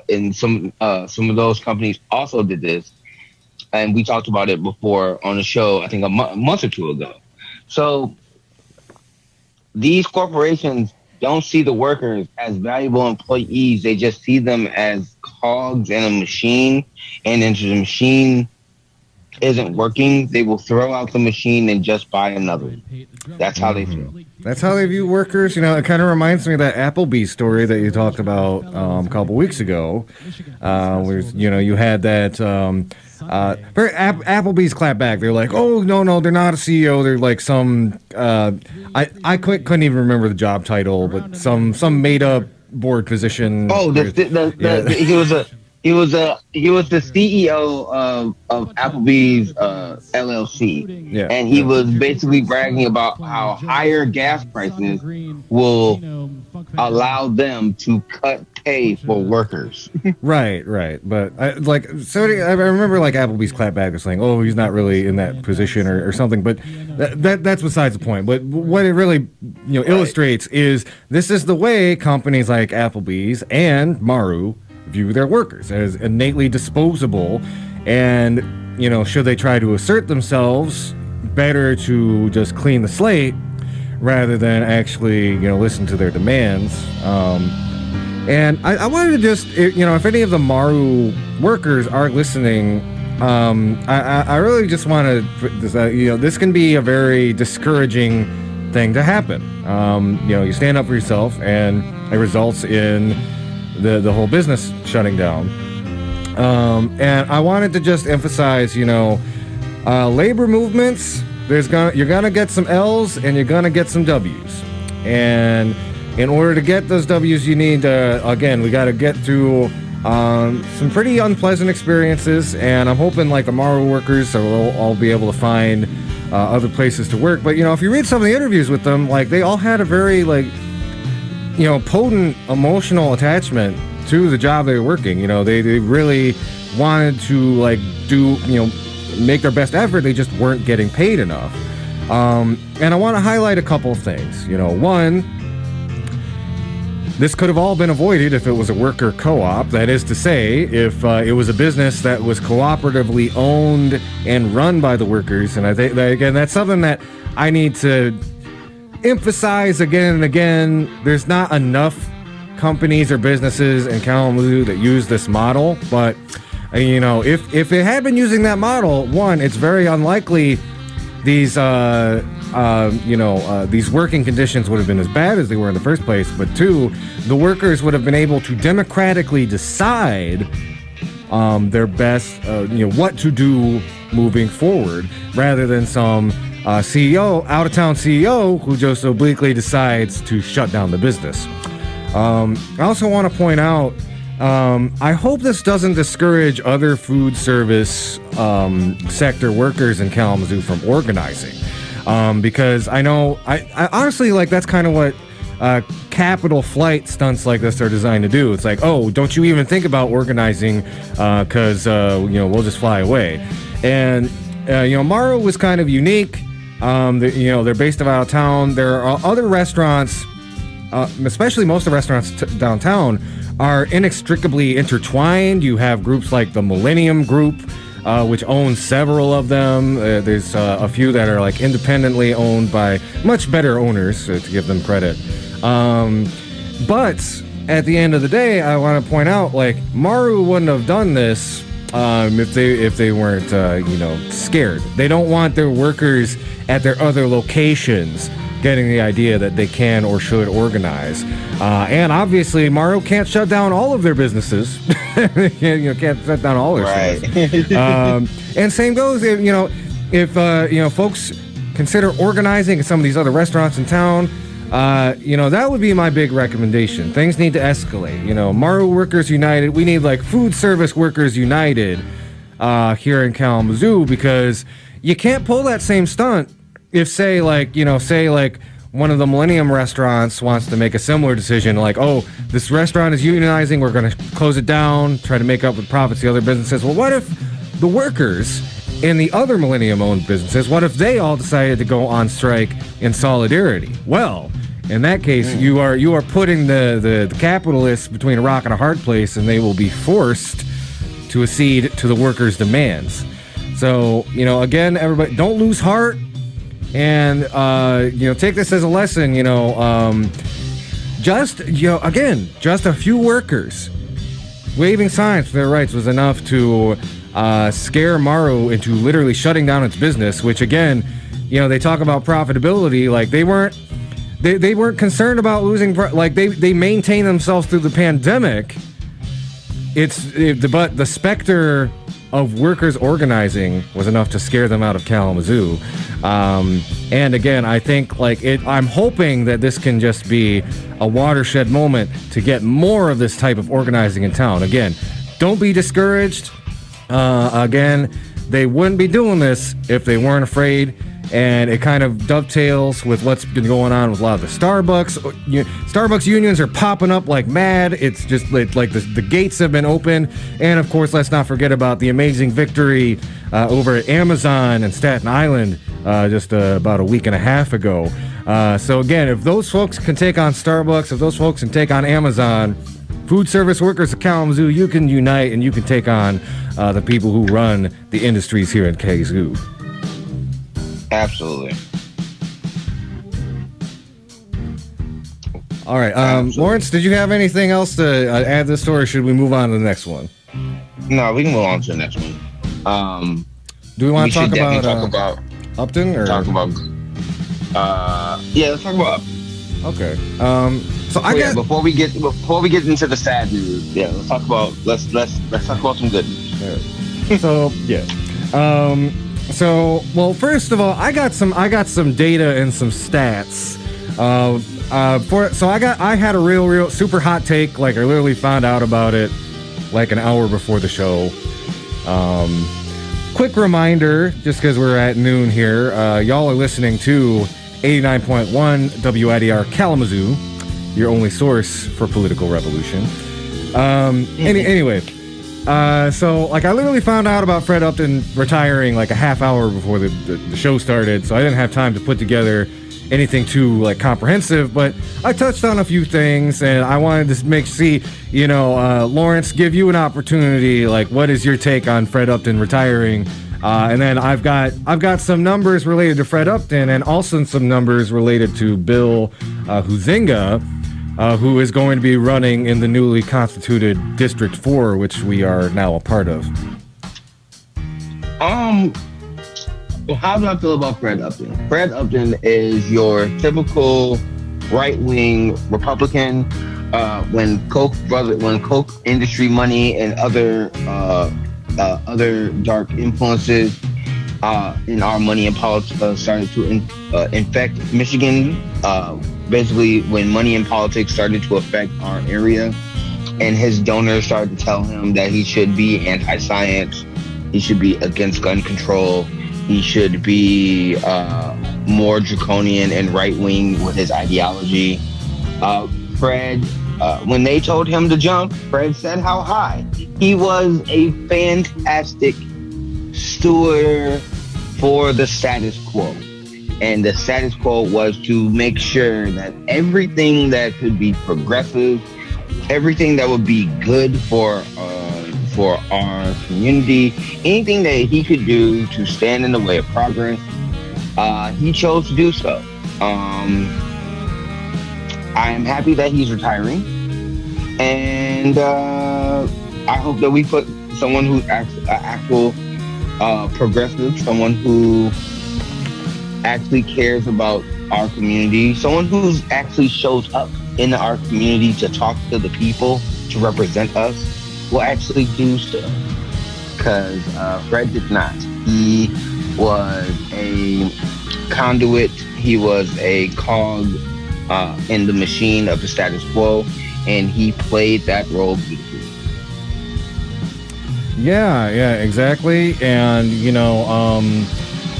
S3: and some of those companies also did this. And we talked about it before on the show, I think a month or two ago. So these corporations don't see the workers as valuable employees. They just see them as cogs in a machine. And if the machine isn't working, they will throw out the machine and just buy another. That's how they feel.
S1: That's how they view workers. It kind of reminds me of that Applebee's story that you talked about a couple weeks ago, where you had that. Applebee's clap back. They're like, oh no, they're not a CEO. They're like some. I couldn't even remember the job title, but some made up board position.
S3: Oh, he was the CEO of Applebee's LLC,
S1: yeah,
S3: and he was basically bragging about how higher gas prices will allow them to cut pay for workers. Right.
S1: But I remember like Applebee's clapback was saying, "Oh, he's not really in that position" or something. But that's besides the point. But what it really illustrates is this is the way companies like Applebee's and Maru view their workers as innately disposable, and should they try to assert themselves, better to just clean the slate rather than actually listen to their demands. And I wanted to just if any of the Maru workers are listening, I really just want to this can be a very discouraging thing to happen. You stand up for yourself and it results in the whole business shutting down. And I wanted to just emphasize, labor movements, you're gonna get some L's and you're gonna get some W's. And in order to get those W's, you need we got to get through some pretty unpleasant experiences. And I'm hoping like the Maru workers will all be able to find other places to work. But if you read some of the interviews with them, like they all had a very potent emotional attachment to the job they were working. They really wanted to make their best effort. They just weren't getting paid enough. And I want to highlight a couple of things. One, This could have all been avoided if it was a worker co-op. That is to say, if it was a business that was cooperatively owned and run by the workers. And I think, that, again, that's something that I need to emphasize again and again. There's not enough companies or businesses in Kalamazoo that use this model. But, you know, if it had been using that model, one, it's very unlikely these these working conditions would have been as bad as they were in the first place. But two, the workers would have been able to democratically decide their best, what to do moving forward, rather than some out-of-town CEO who just obliquely decides to shut down the business. I also want to point out, I hope this doesn't discourage other food service sector workers in Kalamazoo from organizing. Because I know, I honestly, like, that's kind of what capital flight stunts like this are designed to do. It's like, oh, don't you even think about organizing because, we'll just fly away. And, Maru was kind of unique. They're based out of town. There are other restaurants, especially most of the restaurants downtown, are inextricably intertwined. You have groups like the Millennium Group, which owns several of them. There's a few that are like independently owned by much better owners, to give them credit. But at the end of the day, I want to point out, like, Maru wouldn't have done this if they weren't scared. They don't want their workers at their other locations getting the idea that they can or should organize. And obviously, Maru can't shut down all of their businesses. Can't shut down all their stores. And same goes, if folks consider organizing at some of these other restaurants in town, that would be my big recommendation. Things need to escalate. Maru Workers United, we need like Food Service Workers United here in Kalamazoo, because you can't pull that same stunt if, say one of the Millennium restaurants wants to make a similar decision, like, oh, this restaurant is unionizing, we're going to close it down, try to make up with profits the other businesses. Well, what if the workers in the other Millennium-owned businesses, what if they all decided to go on strike in solidarity? Well, in that case, you are putting the capitalists between a rock and a hard place, and they will be forced to accede to the workers' demands. So, again, everybody, don't lose heart. And, take this as a lesson, just a few workers waving signs for their rights was enough to scare Maru into literally shutting down its business, which, again, they talk about profitability. Like, they weren't concerned about losing, they maintained themselves through the pandemic. But the specter of workers organizing was enough to scare them out of Kalamazoo. And again, I think I'm hoping that this can just be a watershed moment to get more of this type of organizing in town. Again, don't be discouraged. Again, they wouldn't be doing this if they weren't afraid. And it kind of dovetails with what's been going on with a lot of the Starbucks. Starbucks unions are popping up like mad. It's just like the gates have been open. And of course, let's not forget about the amazing victory over at Amazon and Staten Island just about a week and a half ago. So again, if those folks can take on Starbucks, if those folks can take on Amazon, food service workers of Kalamazoo, you can unite and you can take on the people who run the industries here in Kzoo.
S3: Absolutely.
S1: All right. Lawrence, did you have anything else to add to this story, or should we move on to the next one?
S3: No, we can move on to the next one.
S1: Do we want to talk about Upton? Or?
S3: Talk about... let's talk about Upton.
S1: Okay.
S3: Before we get into the sad news, let's talk about some good news.
S1: Yeah. So, first of all, I got some data and some stats. I had a real super hot take. Like, I literally found out about it like an hour before the show. Quick reminder, just because we're at noon here, y'all are listening to 89.1 WIDR Kalamazoo, your only source for political revolution. Anyway. So I literally found out about Fred Upton retiring like a half hour before the show started, so I didn't have time to put together anything too like comprehensive, but I touched on a few things, and I wanted to see, Lawrence, give you an opportunity. Like, what is your take on Fred Upton retiring? And then I've got some numbers related to Fred Upton, and also some numbers related to Bill Huizenga, who is going to be running in the newly constituted District 4, which we are now a part of.
S3: Well, how do I feel about Fred Upton? Fred Upton is your typical right-wing Republican. When Koch industry money and other dark influences in our money and politics started to infect Michigan. Basically, when money and politics started to affect our area, and his donors started to tell him that he should be anti-science, he should be against gun control, he should be more draconian and right-wing with his ideology. Fred, when they told him to jump, Fred said how high. He was a fantastic steward for the status quo. And the status quo was to make sure that everything that could be progressive, everything that would be good for our community, anything that he could do to stand in the way of progress, he chose to do so. I am happy that he's retiring, and I hope that we put someone who's actual progressive, someone who actually cares about our community, someone who's actually shows up in our community to talk to the people, to represent us, will actually do so. Because Fred did not. He was a conduit. He was a cog in the machine of the status quo, and he played that role beautifully.
S1: Yeah, exactly. And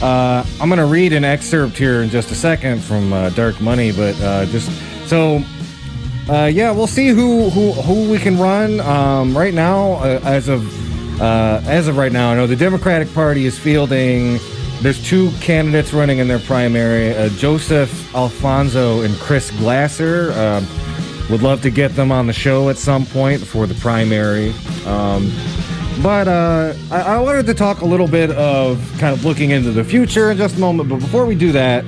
S1: I'm going to read an excerpt here in just a second from Dark Money, but we'll see who we can run. Right now, as of right now, I know the Democratic Party is fielding. There's two candidates running in their primary: Joseph Alfonso and Chris Glasser. Would love to get them on the show at some point for the primary. But I wanted to talk a little bit of kind of looking into the future in just a moment. But before we do that,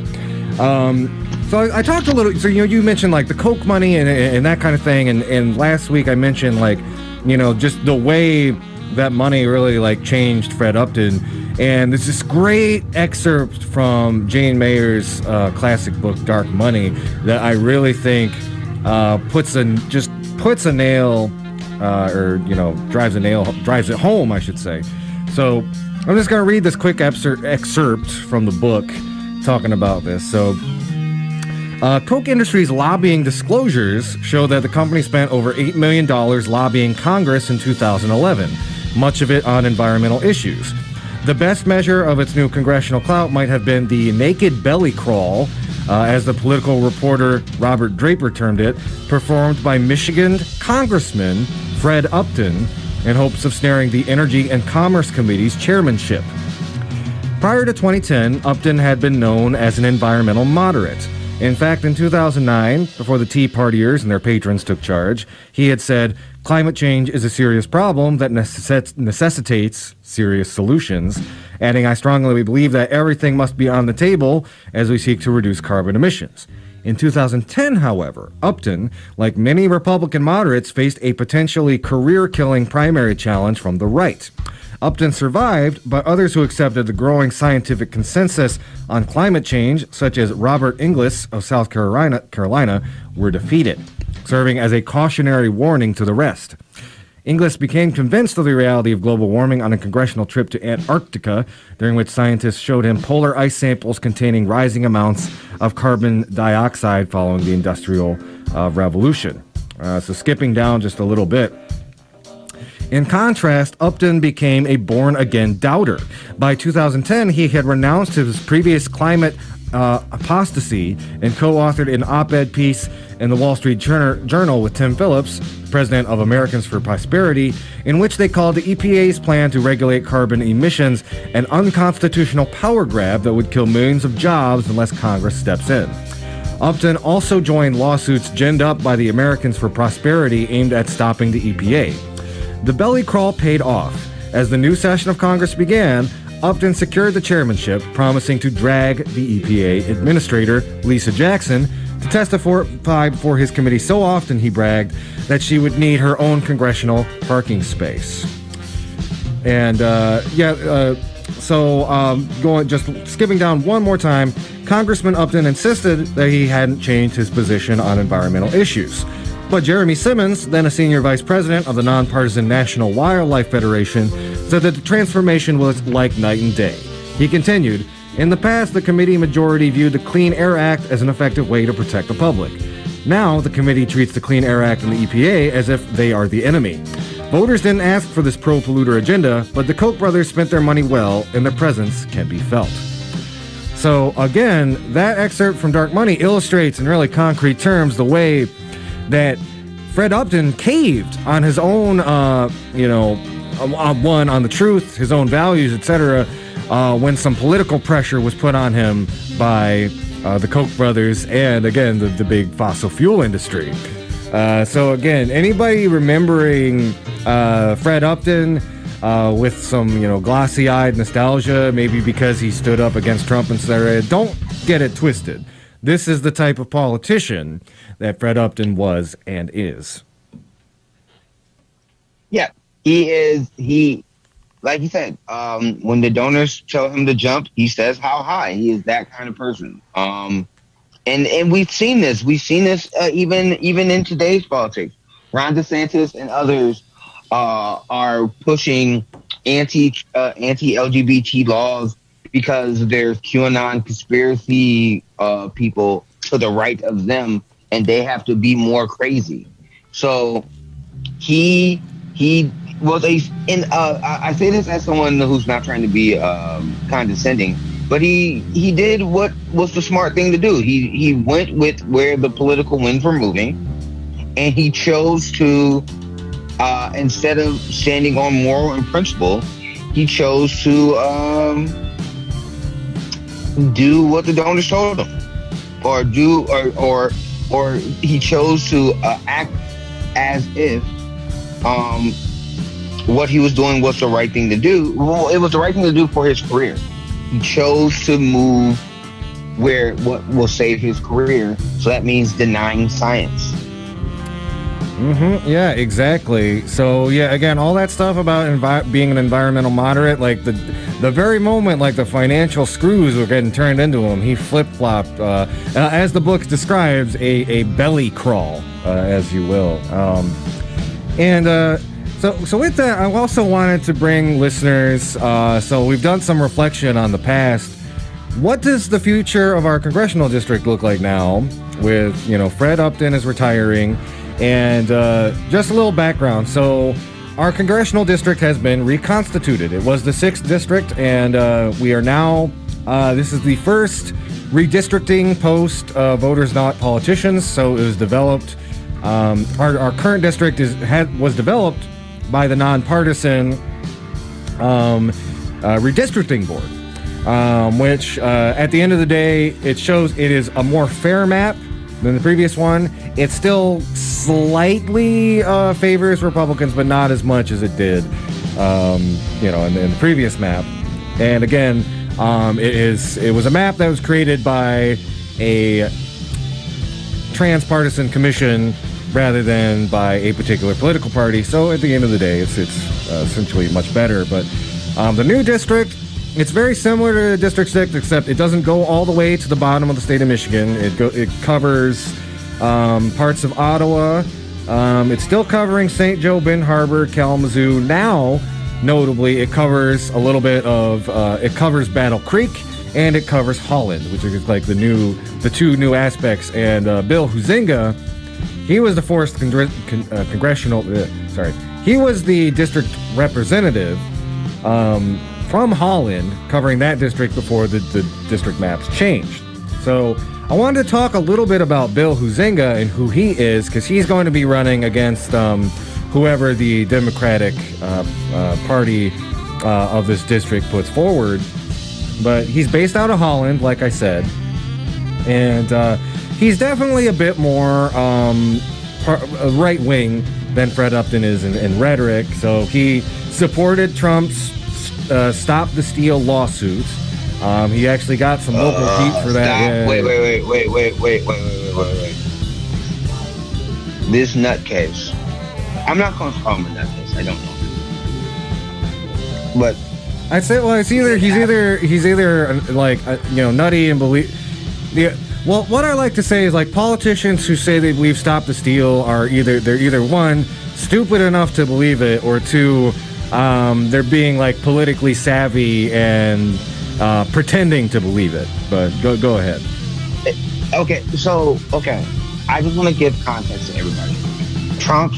S1: so I talked a little. So you mentioned like the Koch money and that kind of thing. And last week I mentioned like just the way that money really like changed Fred Upton. And there's this great excerpt from Jane Mayer's classic book Dark Money that I really think puts a nail. Drives it home, I should say. So I'm just going to read this quick excerpt from the book talking about this. So Koch Industries lobbying disclosures show that the company spent over $8 million lobbying Congress in 2011, much of it on environmental issues. The best measure of its new congressional clout might have been the naked belly crawl, as the political reporter Robert Draper termed it, performed by Michigan Congressman Fred Upton in hopes of snaring the Energy and Commerce Committee's chairmanship. Prior to 2010, Upton had been known as an environmental moderate. In fact, in 2009, before the Tea Partiers and their patrons took charge, he had said, "Climate change is a serious problem that necessitates serious solutions," adding, "I strongly believe that everything must be on the table as we seek to reduce carbon emissions." In 2010, however, Upton, like many Republican moderates, faced a potentially career-killing primary challenge from the right. Upton survived, but others who accepted the growing scientific consensus on climate change, such as Robert Inglis of South Carolina, were defeated, serving as a cautionary warning to the rest. Inglis became convinced of the reality of global warming on a congressional trip to Antarctica, during which scientists showed him polar ice samples containing rising amounts of carbon dioxide following the Industrial Revolution. So skipping down just a little bit. In contrast, Upton became a born-again doubter. By 2010, he had renounced his previous climate apostasy and co-authored an op-ed piece in the Wall Street Journal with Tim Phillips, president of Americans for Prosperity, in which they called the EPA's plan to regulate carbon emissions an unconstitutional power grab that would kill millions of jobs unless Congress steps in. Upton also joined lawsuits ginned up by the Americans for Prosperity aimed at stopping the EPA. The belly crawl paid off. As the new session of Congress began, Upton secured the chairmanship, promising to drag the EPA administrator, Lisa Jackson, to testify before his committee so often, he bragged, that she would need her own congressional parking space. And, just skipping down one more time, Congressman Upton insisted that he hadn't changed his position on environmental issues. But Jeremy Simmons, then a senior vice president of the nonpartisan National Wildlife Federation, said that the transformation was like night and day. He continued, in the past, the committee majority viewed the Clean Air Act as an effective way to protect the public. Now, the committee treats the Clean Air Act and the EPA as if they are the enemy. Voters didn't ask for this pro-polluter agenda, but the Koch brothers spent their money well, and their presence can be felt. So, again, that excerpt from Dark Money illustrates in really concrete terms the way that Fred Upton caved on his own, on the truth, his own values, etc., when some political pressure was put on him by the Koch brothers and, again, the big fossil fuel industry. So, again, anybody remembering Fred Upton with some, glossy-eyed nostalgia, maybe because he stood up against Trump, etc., don't get it twisted. This is the type of politician that Fred Upton was and is. Yeah, he is. Like you said, when the donors tell him to jump, he says how high. He is that kind of person. And we've seen this. We've seen this even in today's politics. Ron DeSantis and others are pushing anti-LGBT laws because there's QAnon conspiracy people to the right of them, and they have to be more crazy. So he was I say this as someone who's not trying to be condescending, but he did what was the smart thing to do. He went with where the political winds were moving, and he chose to instead of standing on moral and principle, he chose to do what the donors told him, or he chose to act as if what he was doing was the right thing to do. Well, it was the right thing to do for his career. He chose to move where what will save his career. So that means denying science. Yeah, exactly. So yeah, again, all that stuff about being an environmental moderate, like the very moment like the financial screws were getting turned into him, he flip-flopped, as the book describes, a belly crawl, as you will. So with that, I also wanted to bring listeners, so we've done some reflection on the past. What does the future of our congressional district look like now with, Fred Upton is retiring? And just a little background. So our congressional district has been reconstituted. It was the 6th district, and we are now, this is the first redistricting post voters, not politicians. So it was developed, our current district was developed by the nonpartisan redistricting board, which at the end of the day, it shows it is a more fair map than the previous one. It still slightly favors Republicans, but not as much as it did, in the previous map. And again, it was a map that was created by a transpartisan commission rather than by a particular political party. So at the end of the day, it's essentially much better. But the new district, it's very similar to District 6, except it doesn't go all the way to the bottom of the state of Michigan. It covers parts of Ottawa. It's still covering St. Joe, Ben Harbor, Kalamazoo. Now, notably, it covers a little bit of, it covers Battle Creek, and it covers Holland, which is like the two new aspects. And Bill Huizenga, he was the fourth he was the district representative from Holland, covering that district before the district maps changed. So I wanted to talk a little bit about Bill Huizenga and who he is, because he's going to be running against whoever the Democratic Party of this district puts forward. But he's based out of Holland, like I said. And he's definitely a bit more right wing than Fred Upton is in rhetoric. So he supported Trump's Stop the Steal lawsuit. He actually got some local heat for that. Yeah.
S3: Wait. This nutcase. I'm not going to call him a nutcase. I don't know. But
S1: I'd say, well, he's either like nutty and believe. Yeah. Well, what I like to say is, like, politicians who say they believe Stop the Steal are either one, stupid enough to believe it, or two, they're being like politically savvy and pretending to believe it. But go ahead.
S3: Okay. I just want to give context to everybody. Trump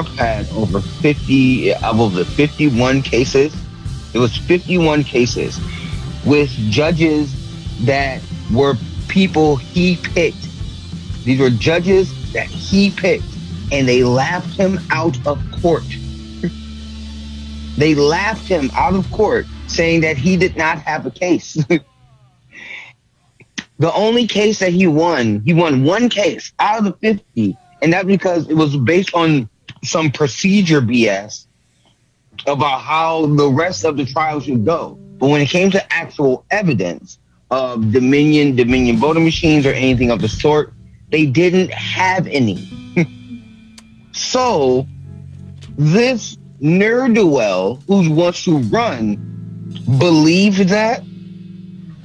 S3: had over 50 of the 51 cases. It was 51 cases with judges that were people he picked. These were judges that he picked, and they laughed him out of court. They laughed him out of court, saying that he did not have a case. The only case that he won one case out of the 50, and that's because it was based on some procedure BS about how the rest of the trial should go. But when it came to actual evidence of Dominion voting machines or anything of the sort, they didn't have any. So this ne'er-do-well who wants to run believed that.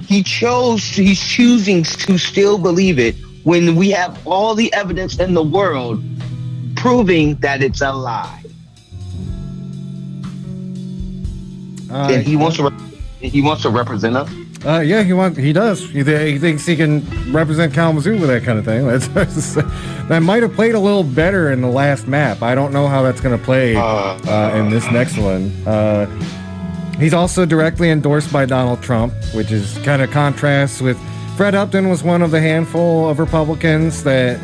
S3: He's choosing to still believe it when we have all the evidence in the world proving that it's a lie. And he wants to represent us.
S1: Yeah, he does. He thinks he can represent Kalamazoo with that kind of thing. That might have played a little better in the last map. I don't know how that's going to play in this next one. He's also directly endorsed by Donald Trump, which is kind of contrasts with Fred Upton was one of the handful of Republicans that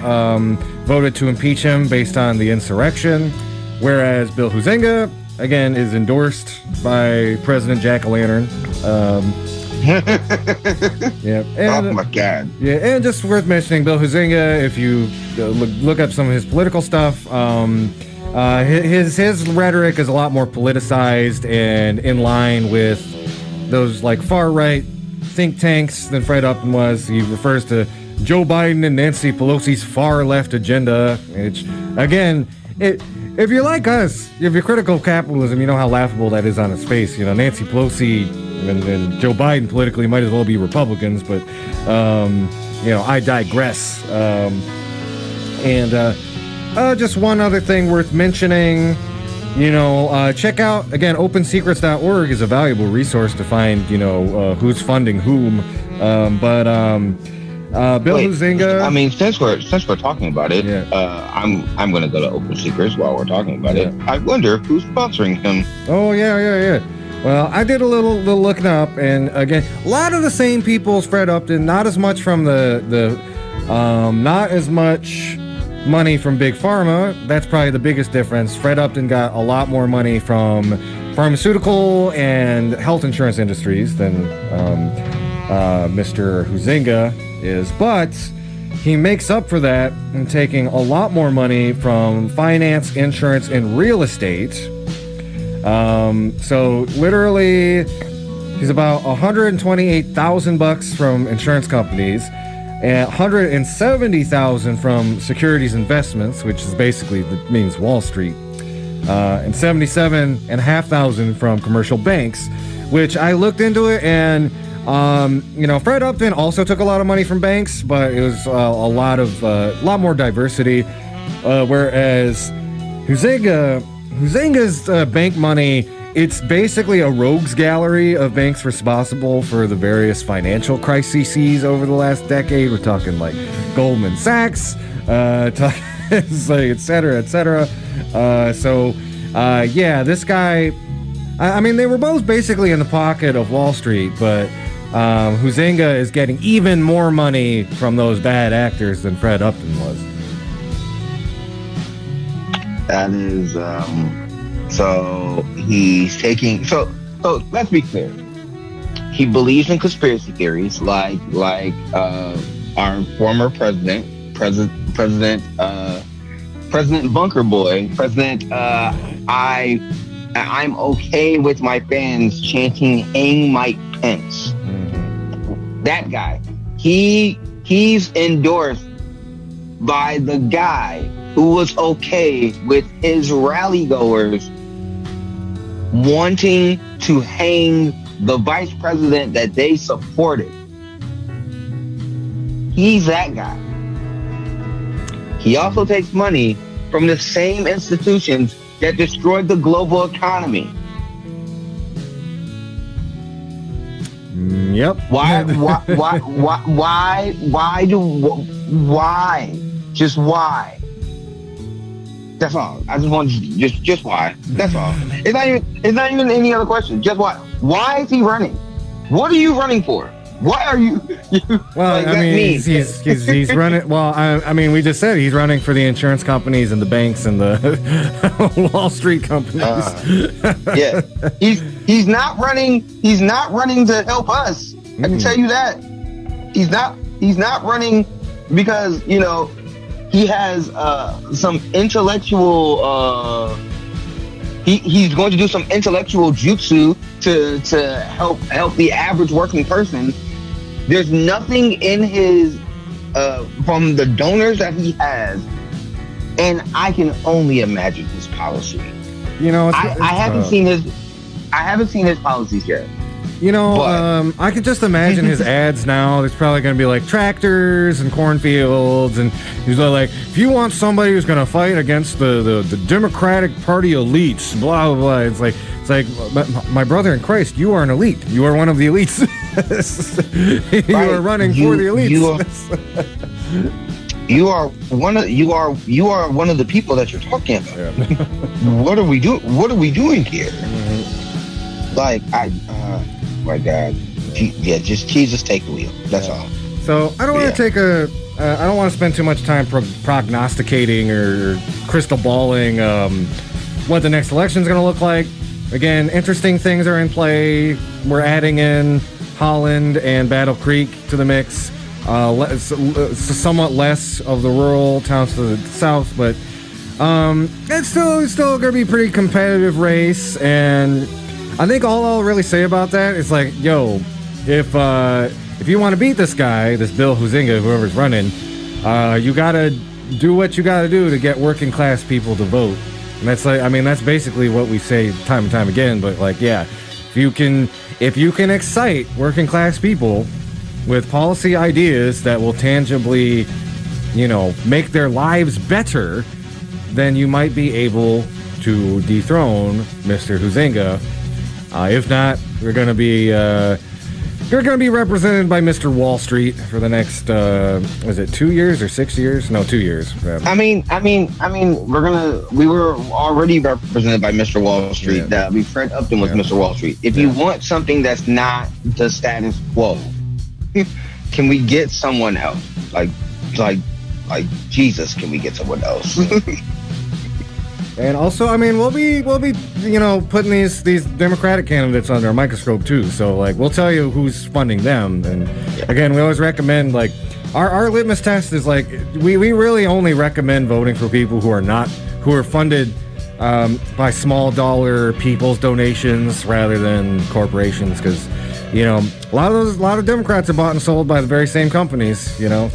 S1: voted to impeach him based on the insurrection, whereas Bill Huizenga, again, is endorsed by President Jack-o'-lantern. Yeah. And,
S3: oh my God.
S1: Yeah, and just worth mentioning, Bill Huizenga, if you look up some of his political stuff, his rhetoric is a lot more politicized and in line with those like far-right think tanks than Fred Upton was. He refers to Joe Biden and Nancy Pelosi's far-left agenda, which, again, if you're like us, if you're critical of capitalism, you know how laughable that is on its face. Nancy Pelosi and Joe Biden politically might as well be Republicans, but, I digress. Just one other thing worth mentioning, check out, again, opensecrets.org is a valuable resource to find, who's funding whom. Bill Huizenga.
S3: I mean, since we're talking about it,
S1: yeah.
S3: I'm going to go to Open Secrets while we're talking about it. I wonder who's sponsoring him.
S1: Oh yeah. Well, I did a little looking up, and again, a lot of the same people as Fred Upton. Not as much from not as much money from Big Pharma. That's probably the biggest difference. Fred Upton got a lot more money from pharmaceutical and health insurance industries than Mr. Huizenga is, but he makes up for that in taking a lot more money from finance, insurance, and real estate. So literally, he's about $128,000 from insurance companies, and $170,000 from securities investments, which is basically means Wall Street, and $77,500 from commercial banks, which I looked into it, and Fred Upton also took a lot of money from banks, but it was a lot more diversity, whereas Huizenga's bank money, it's basically a rogues gallery of banks responsible for the various financial crises over the last decade. We're talking like Goldman Sachs, et cetera. This guy, I mean, they were both basically in the pocket of Wall Street, but Huizenga is getting even more money from those bad actors than Fred Upton was.
S3: That is, so he's taking, so let's be clear. He believes in conspiracy theories like our former president Bunker Boy, I'm okay with my fans chanting "Hang Mike Pence." That guy, he's endorsed by the guy who was okay with his rally goers wanting to hang the vice president that they supported. He's that guy. He also takes money from the same institutions that destroyed the global economy.
S1: Yep.
S3: Why? Just why? That's all. I just want just why. That's all. It's not even any other question. Just why? Why is he running? What are you running for? Why are you?
S1: Well,
S3: like,
S1: I mean, he's running. Well, I mean, we just said he's running for the insurance companies and the banks and the Wall Street companies.
S3: Yeah, he's not running. He's not running to help us. I can tell you that. He's not running because he has some intellectual. He's going to do some intellectual jutsu to help the average working person. There's nothing in his from the donors that he has, and I can only imagine his policy. I haven't seen his policies yet.
S1: I can just imagine his ads now. There's probably going to be like tractors and cornfields, and he's like, if you want somebody who's going to fight against the Democratic Party elites, blah blah blah. It's like my brother in Christ, you are an elite. You are one of the elites. You are running for the elites.
S3: You are one of the people that you're talking about. Yeah. What are we doing here? Like my God, just Jesus take the wheel. That's all.
S1: So I don't want to I don't want to spend too much time prognosticating or crystal balling what the next election is going to look like. Again, interesting things are in play. We're adding in Holland and Battle Creek to the mix. Somewhat less of the rural towns to the south, but it's still going to be a pretty competitive race. And I think all I'll really say about that is like, yo, if you want to beat this guy, this Bill Huizenga, whoever's running, you got to do what you got to do to get working class people to vote. And that's that's basically what we say time and time again. But like, yeah, if you can excite working class people with policy ideas that will tangibly, make their lives better, then you might be able to dethrone Mr. Huizenga. If not, you're going to be represented by Mr. Wall Street for the next was it 2 years or 6 years? No, 2 years.
S3: I mean, we were already represented by Mr. Wall Street. Yeah. Fred Upton was Mr. Wall Street. If you want something that's not the status quo, can we get someone else? Like Jesus, can we get someone else?
S1: And also, we'll be putting these Democratic candidates under a microscope too. So like, we'll tell you who's funding them. And again, we always recommend like our litmus test is like we really only recommend voting for people who are funded by small dollar people's donations rather than corporations, because a lot of Democrats are bought and sold by the very same companies. All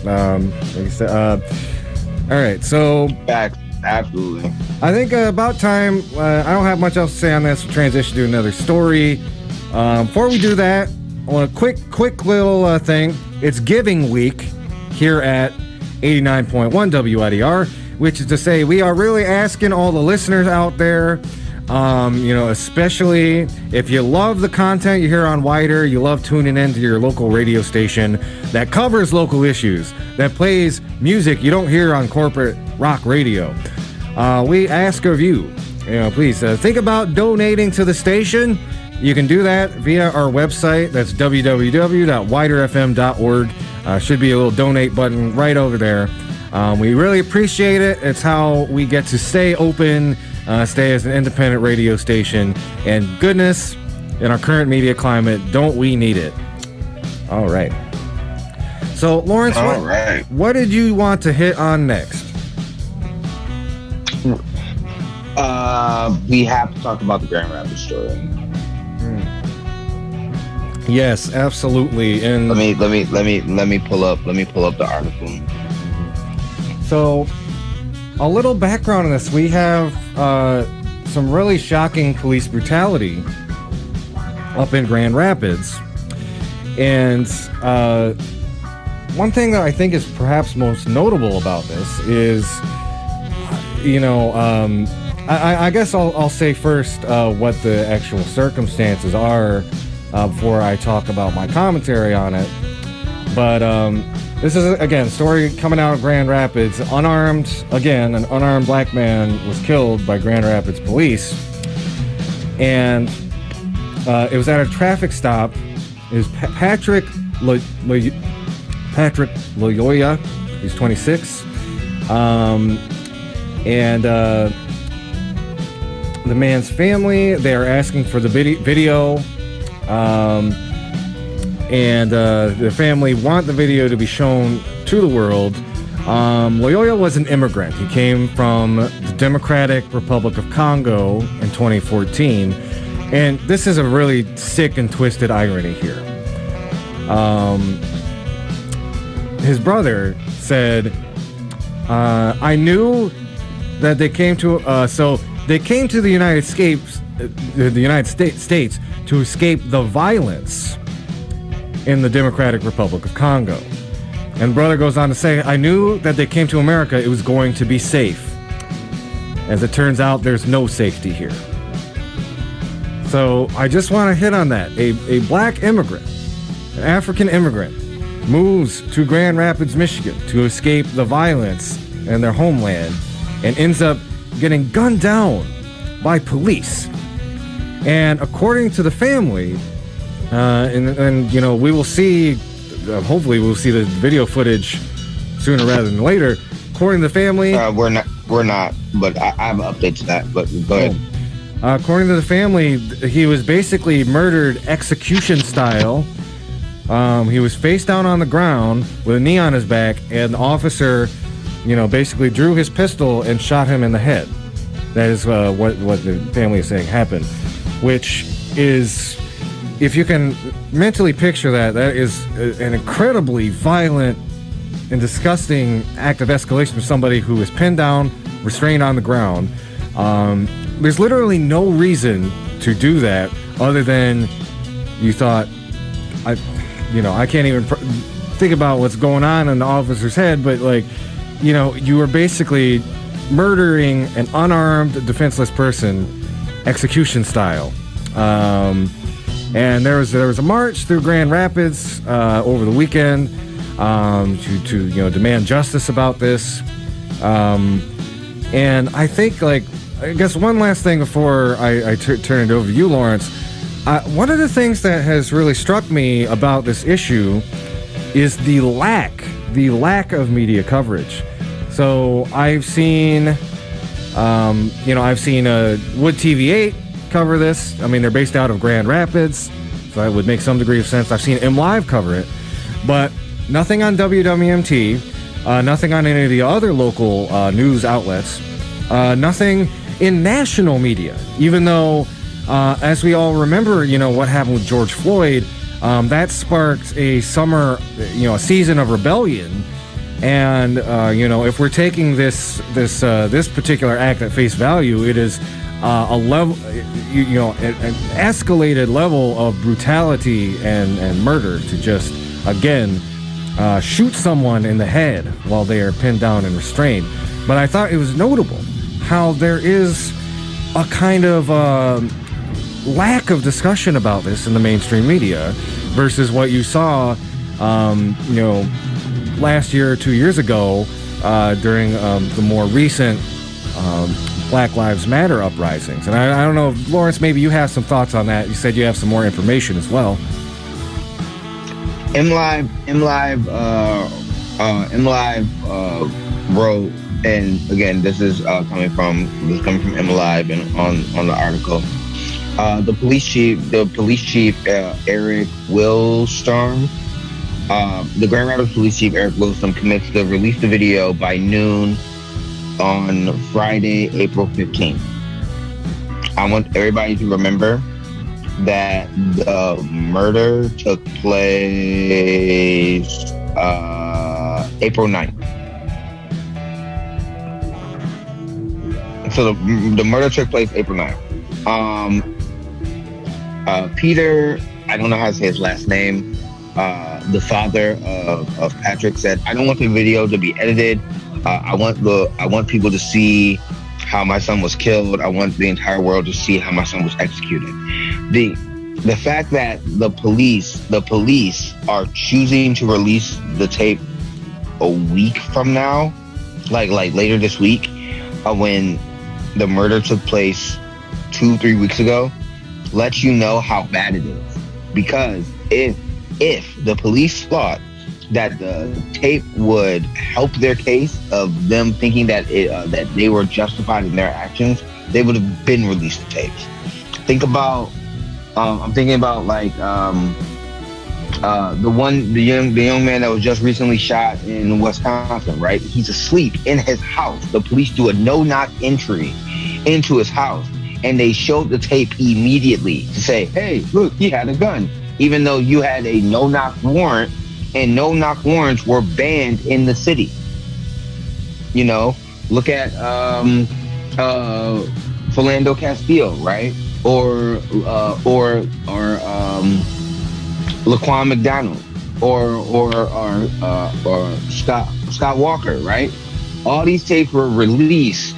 S1: right, so
S3: back. Absolutely.
S1: I think about time. I don't have much else to say on this. We'll transition to another story. Before we do that, I want a quick little thing. It's Giving Week here at 89.1 WIDR, which is to say we are really asking all the listeners out there, especially if you love the content you hear on WIDR, you love tuning into your local radio station that covers local issues, that plays music you don't hear on corporate rock radio. We ask of you, please think about donating to the station. You can do that via our website. That's www.widerfm.org. Should be a little donate button right over there. We really appreciate it. It's how we get to stay open, stay as an independent radio station. And goodness, in our current media climate, don't we need it? All right. So, Lawrence, what did you want to hit on next?
S3: We have to talk about the Grand Rapids story.
S1: Yes, absolutely. And
S3: let me pull up the article.
S1: So, a little background on this. We have some really shocking police brutality up in Grand Rapids. And one thing that I think is perhaps most notable about this is, I guess I'll say first what the actual circumstances are before I talk about my commentary on it. But this is, again, story coming out of Grand Rapids. An unarmed black man was killed by Grand Rapids police. And it was at a traffic stop. It was Patrick Lyoya. He's 26. And the man's family, they are asking for the video. And the family want the video to be shown to the world. Lyoya was an immigrant. He came from the Democratic Republic of Congo in 2014. And this is a really sick and twisted irony here. His brother said, I knew that they came to, they came to the United States to escape the violence in the Democratic Republic of Congo. And brother goes on to say, I knew that they came to America, it was going to be safe. As it turns out, there's no safety here. So I just want to hit on that. A black immigrant, an African immigrant, moves to Grand Rapids, Michigan to escape the violence in their homeland and ends up getting gunned down by police. And according to the family, and we will see, hopefully we'll see the video footage sooner rather than later. According to the family,
S3: we're not, but I have an update to that. But go ahead.
S1: According to the family, he was basically murdered execution style. He was face down on the ground with a knee on his back, and the officer, basically drew his pistol and shot him in the head. That is what the family is saying happened, which is, if you can mentally picture that is an incredibly violent and disgusting act of escalation for somebody who is pinned down, restrained on the ground. There's literally no reason to do that other than you thought, I can't even think about what's going on in the officer's head, but you were basically murdering an unarmed, defenseless person, execution style. And there was a march through Grand Rapids over the weekend to demand justice about this. And I think, I guess one last thing before I turn it over to you, Lawrence. One of the things that has really struck me about this issue is the lack of media coverage. So I've seen, Wood TV8 cover this. I mean, they're based out of Grand Rapids, so that would make some degree of sense. I've seen MLive cover it, but nothing on WWMT, nothing on any of the other local news outlets, nothing in national media, even though, as we all remember, what happened with George Floyd, that sparked a summer, a season of rebellion. And, if we're taking this particular act at face value, it is a level, an escalated level of brutality and murder to just, again, shoot someone in the head while they are pinned down and restrained. But I thought it was notable how there is a kind of lack of discussion about this in the mainstream media versus what you saw, last year or 2 years ago during the more recent Black Lives Matter uprisings. And I don't know, Lawrence, maybe you have some thoughts on that. You said you have some more information as well. MLive
S3: wrote, and again, this is coming from MLive and on the article. The police chief, Eric Wilstorm, The Grand Rapids Police Chief Eric Wilson commits to release the video by noon on Friday, April 15th. I want everybody to remember that the murder took place April 9th. So the murder took place April 9th. Peter, I don't know how to say his last name, the father of Patrick, said, "I don't want the video to be edited. I want people to see how my son was killed. I want the entire world to see how my son was executed." The fact that the police are choosing to release the tape a week from now, like later this week, when the murder took place 2-3 weeks ago, lets you know how bad it is. Because if the police thought that the tape would help their case of them thinking that that they were justified in their actions, they would have been released the tapes. Think about, I'm thinking about like the young man that was just recently shot in Wisconsin, right? He's asleep in his house. The police do a no-knock entry into his house, and they showed the tape immediately to say, "Hey, look, he had a gun," even though you had a no-knock warrant, and no-knock warrants were banned in the city. You know, look at Philando Castile, right? Or Laquan McDonald, or Scott Walker, right? All these tapes were released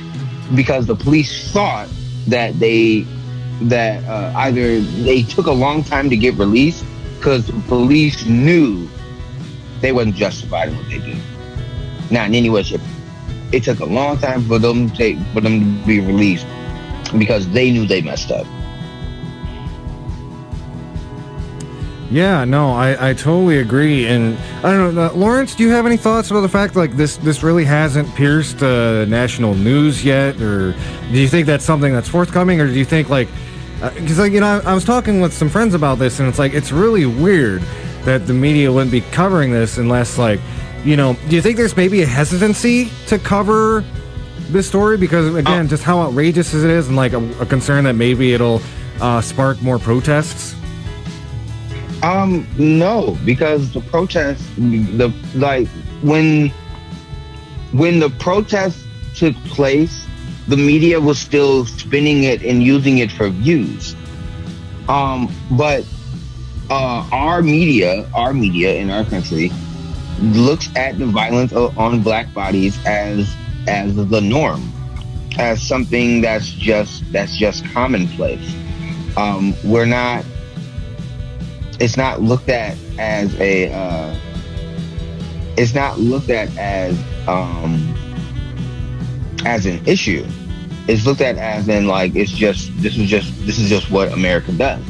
S3: because the police thought that either they took a long time to get released because the police knew they wasn't justified in what they did. Not in any way, shape. It took a long time for them to be released because they knew they messed up.
S1: Yeah, no, I totally agree. And I don't know, Lawrence, do you have any thoughts about the fact like this really hasn't pierced national news yet, or do you think that's something that's forthcoming, or do you think like, because like, you know, I was talking with some friends about this, and it's like it's really weird that the media wouldn't be covering this unless, like, you know, do you think there's maybe a hesitancy to cover this story because, again, just how outrageous it is, and like a concern that maybe it'll spark more protests?
S3: No, because the protests, when the protests took place, the media was still spinning it and using it for views. But our media in our country looks at the violence on black bodies as the norm, as something that's just commonplace. It's not looked at as an issue. It's looked at as in like this is just what America does.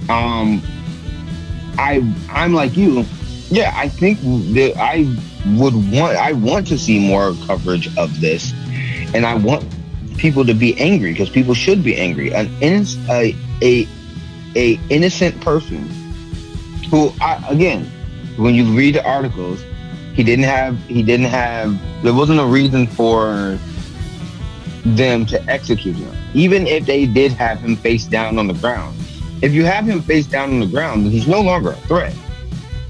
S3: I'm like you. Yeah, I think that I want to see more coverage of this, and I want people to be angry because people should be angry. An innocent person who, again, when you read the articles, there wasn't a reason for them to execute him. Even if they did have him face down on the ground. If you have him face down on the ground, then he's no longer a threat.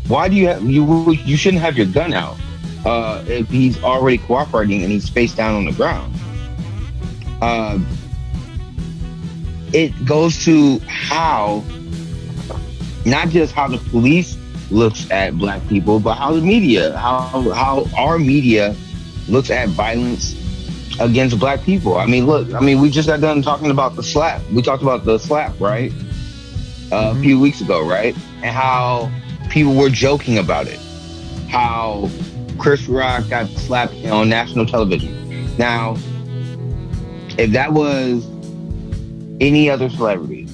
S3: Why do you shouldn't have your gun out if he's already cooperating and he's face down on the ground. It goes to how, not just how the police looks at black people, but how the media, how our media looks at violence against black people. I mean, look, we just got done talking about the slap. We talked about the slap, right? A few weeks ago, right? And how people were joking about it. How Chris Rock got slapped on national television. Now, if that was any other celebrity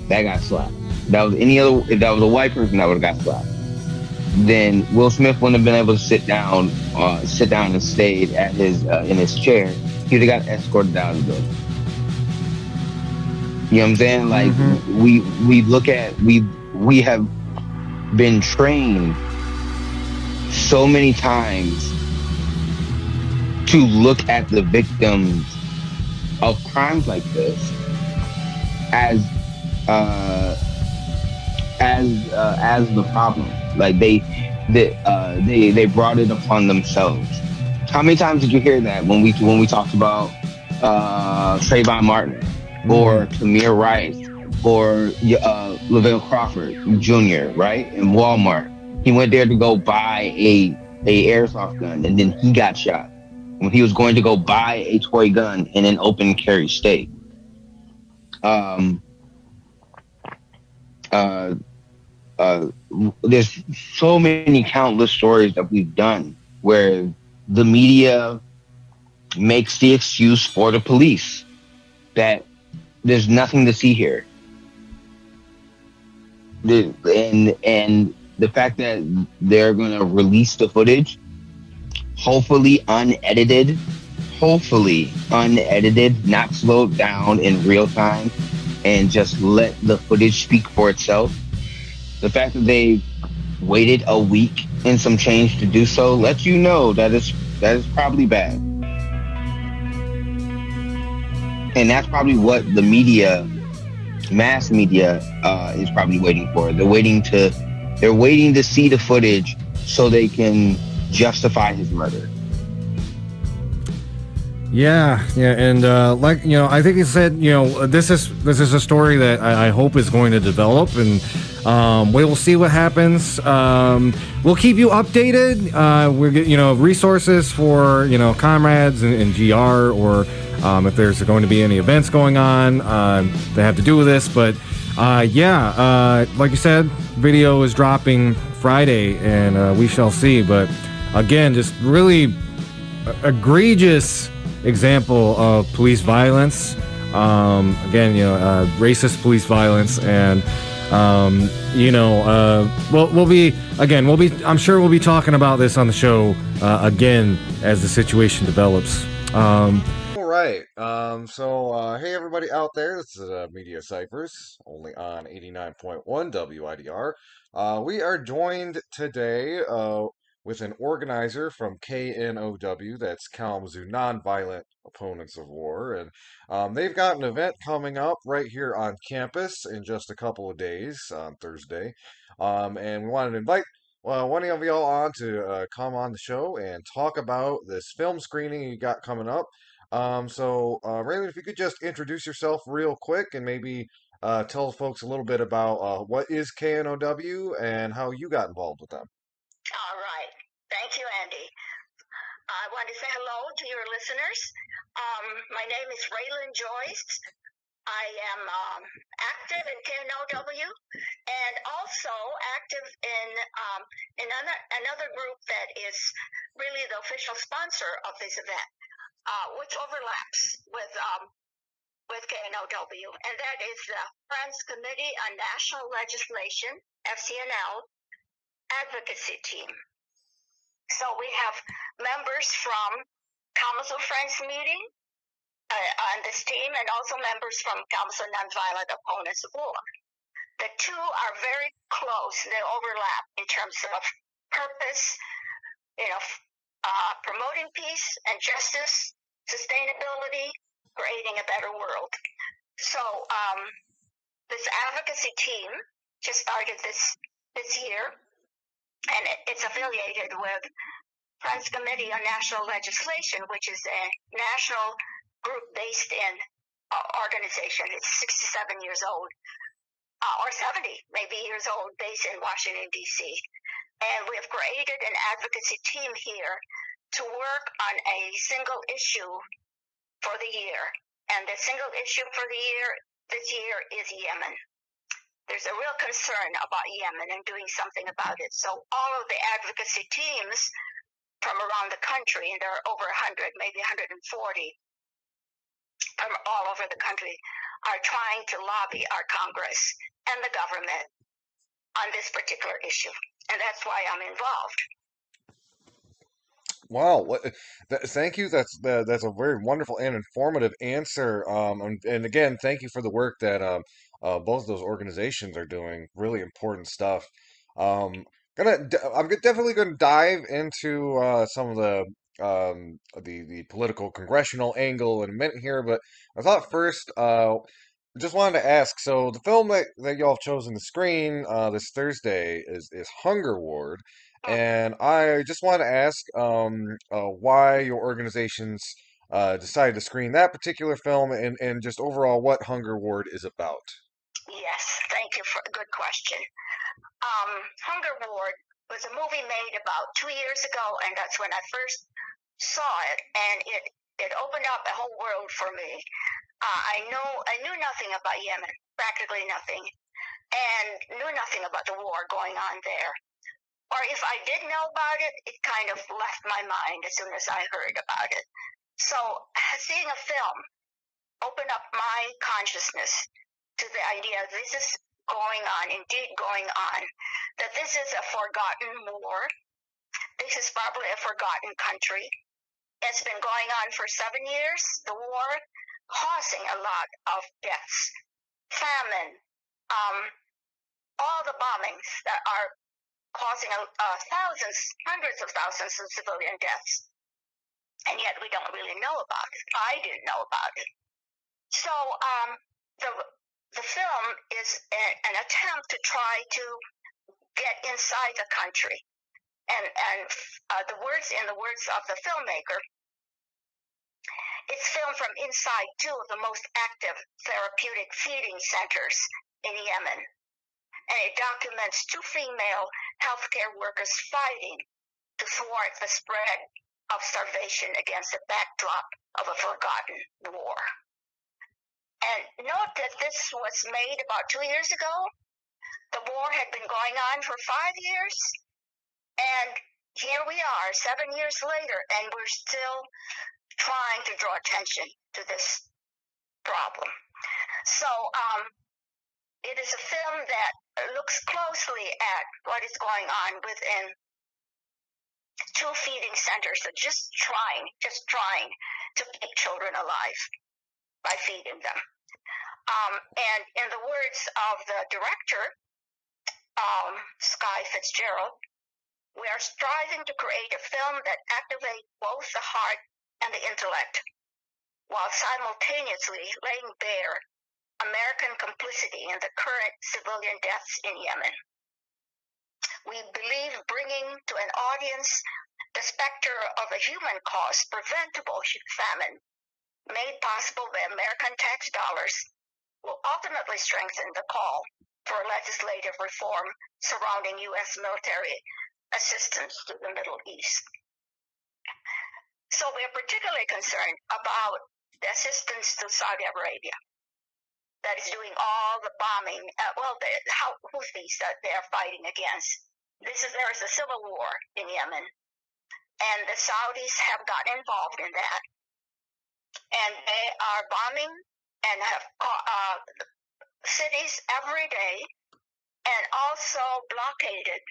S3: that got slapped, if that was a white person that would have got slapped, then Will Smith wouldn't have been able to sit down and stayed at his in his chair. He would have got escorted out of the building. You know what I'm saying? Like we have been trained so many times to look at the victims of crimes like this as the problem. Like they brought it upon themselves. How many times did you hear that when we talked about Trayvon Martin or Tamir Rice or Lavelle Crawford Jr. right in Walmart? He went there to go buy a airsoft gun, and then he got shot when he was going to go buy a toy gun in an open carry state. There's so many countless stories that we've done where the media makes the excuse for the police that there's nothing to see here. And the fact that they're going to release the footage, hopefully unedited, not slowed down in real time, and just let the footage speak for itself. The fact that they waited a week and some change to do so lets you know that is probably bad. And that's probably what the media, mass media, is probably waiting for. They're waiting to see the footage so they can justify his murder.
S1: Yeah, and like I think he said, this is a story that I hope is going to develop, and we will see what happens. We'll keep you updated. We'll get resources for comrades and GR, or if there's going to be any events going on that have to do with this. But like you said, video is dropping Friday, and we shall see. But again, just really egregious example of police violence. Racist police violence, and I'm sure we'll be talking about this on the show again as the situation develops. All right. Hey everybody out there, this is Media Cyphers, only on 89.1 WIDR. We are joined today with an organizer from KNOW, that's Kalamazoo Nonviolent Opponents of War, and they've got an event coming up right here on campus in just a couple of days on Thursday, and we wanted to invite one of y'all on to come on the show and talk about this film screening you got coming up. Raelyn, if you could just introduce yourself real quick and maybe tell folks a little bit about what is KNOW and how you got involved with them.
S4: All right. Thank you, Andy. I want to say hello to your listeners. My name is Raelyn Joyce. I am active in KNOW and also active in another group that is really the official sponsor of this event, which overlaps with KNOW, and that is the Friends Committee on National Legislation, FCNL, advocacy team. So we have members from Kalamazoo Friends meeting on this team, and also members from Kalamazoo Nonviolent Opponents of War. The two are very close; they overlap in terms of purpose, promoting peace and justice, sustainability, creating a better world. So this advocacy team just started this year. And it's affiliated with Friends Committee on National Legislation, which is a national group based in organization. It's 67 years old, or 70 maybe years old, based in Washington, D.C. And we have created an advocacy team here to work on a single issue for the year. And the single issue for the year this year is Yemen. There's a real concern about Yemen and doing something about it. So all of the advocacy teams from around the country, and there are over 100, maybe 140 from all over the country, are trying to lobby our Congress and the government on this particular issue. And that's why I'm involved.
S1: Wow, thank you. That's a very wonderful and informative answer. And again, thank you for the work that both of those organizations are doing. Really important stuff.
S5: I'm definitely gonna dive into some of the political congressional angle in a minute here, but I thought first, just wanted to ask. So the film that y'all have chosen to screen this Thursday is Hunger Ward, and I just want to ask why your organizations decided to screen that particular film, and just overall what Hunger Ward is about.
S4: Yes, thank you for a good question. Hunger Ward was a movie made about 2 years ago, and that's when I first saw it, and it opened up a whole world for me. I knew nothing about Yemen, practically nothing, and knew nothing about the war going on there. Or if I did know about it, it kind of left my mind as soon as I heard about it. So seeing a film opened up my consciousness to the idea this is going on, indeed going on, that this is a forgotten war. This is probably a forgotten country. It's been going on for 7 years, the war, causing a lot of deaths, famine, all the bombings that are causing thousands, hundreds of thousands of civilian deaths. And yet we don't really know about it. I didn't know about it. So the film is an attempt to try to get inside the country. And the words of the filmmaker, it's filmed from inside two of the most active therapeutic feeding centers in Yemen. And it documents two female healthcare workers fighting to thwart the spread of starvation against the backdrop of a forgotten war. And note that this was made about 2 years ago. The war had been going on for 5 years. And here we are, 7 years later, and we're still trying to draw attention to this problem. So it is a film that looks closely at what is going on within two feeding centers that just trying to keep children alive by feeding them. And in the words of the director, Sky Fitzgerald, we are striving to create a film that activates both the heart and the intellect, while simultaneously laying bare American complicity in the current civilian deaths in Yemen. We believe bringing to an audience the specter of a human-caused preventable famine made possible by American tax dollars will ultimately strengthen the call for legislative reform surrounding U.S. military assistance to the Middle East. So we are particularly concerned about the assistance to Saudi Arabia that is doing all the bombing, the Houthis that they are fighting against. There is a civil war in Yemen, and the Saudis have gotten involved in that. And they are bombing and have cities every day, and also blockaded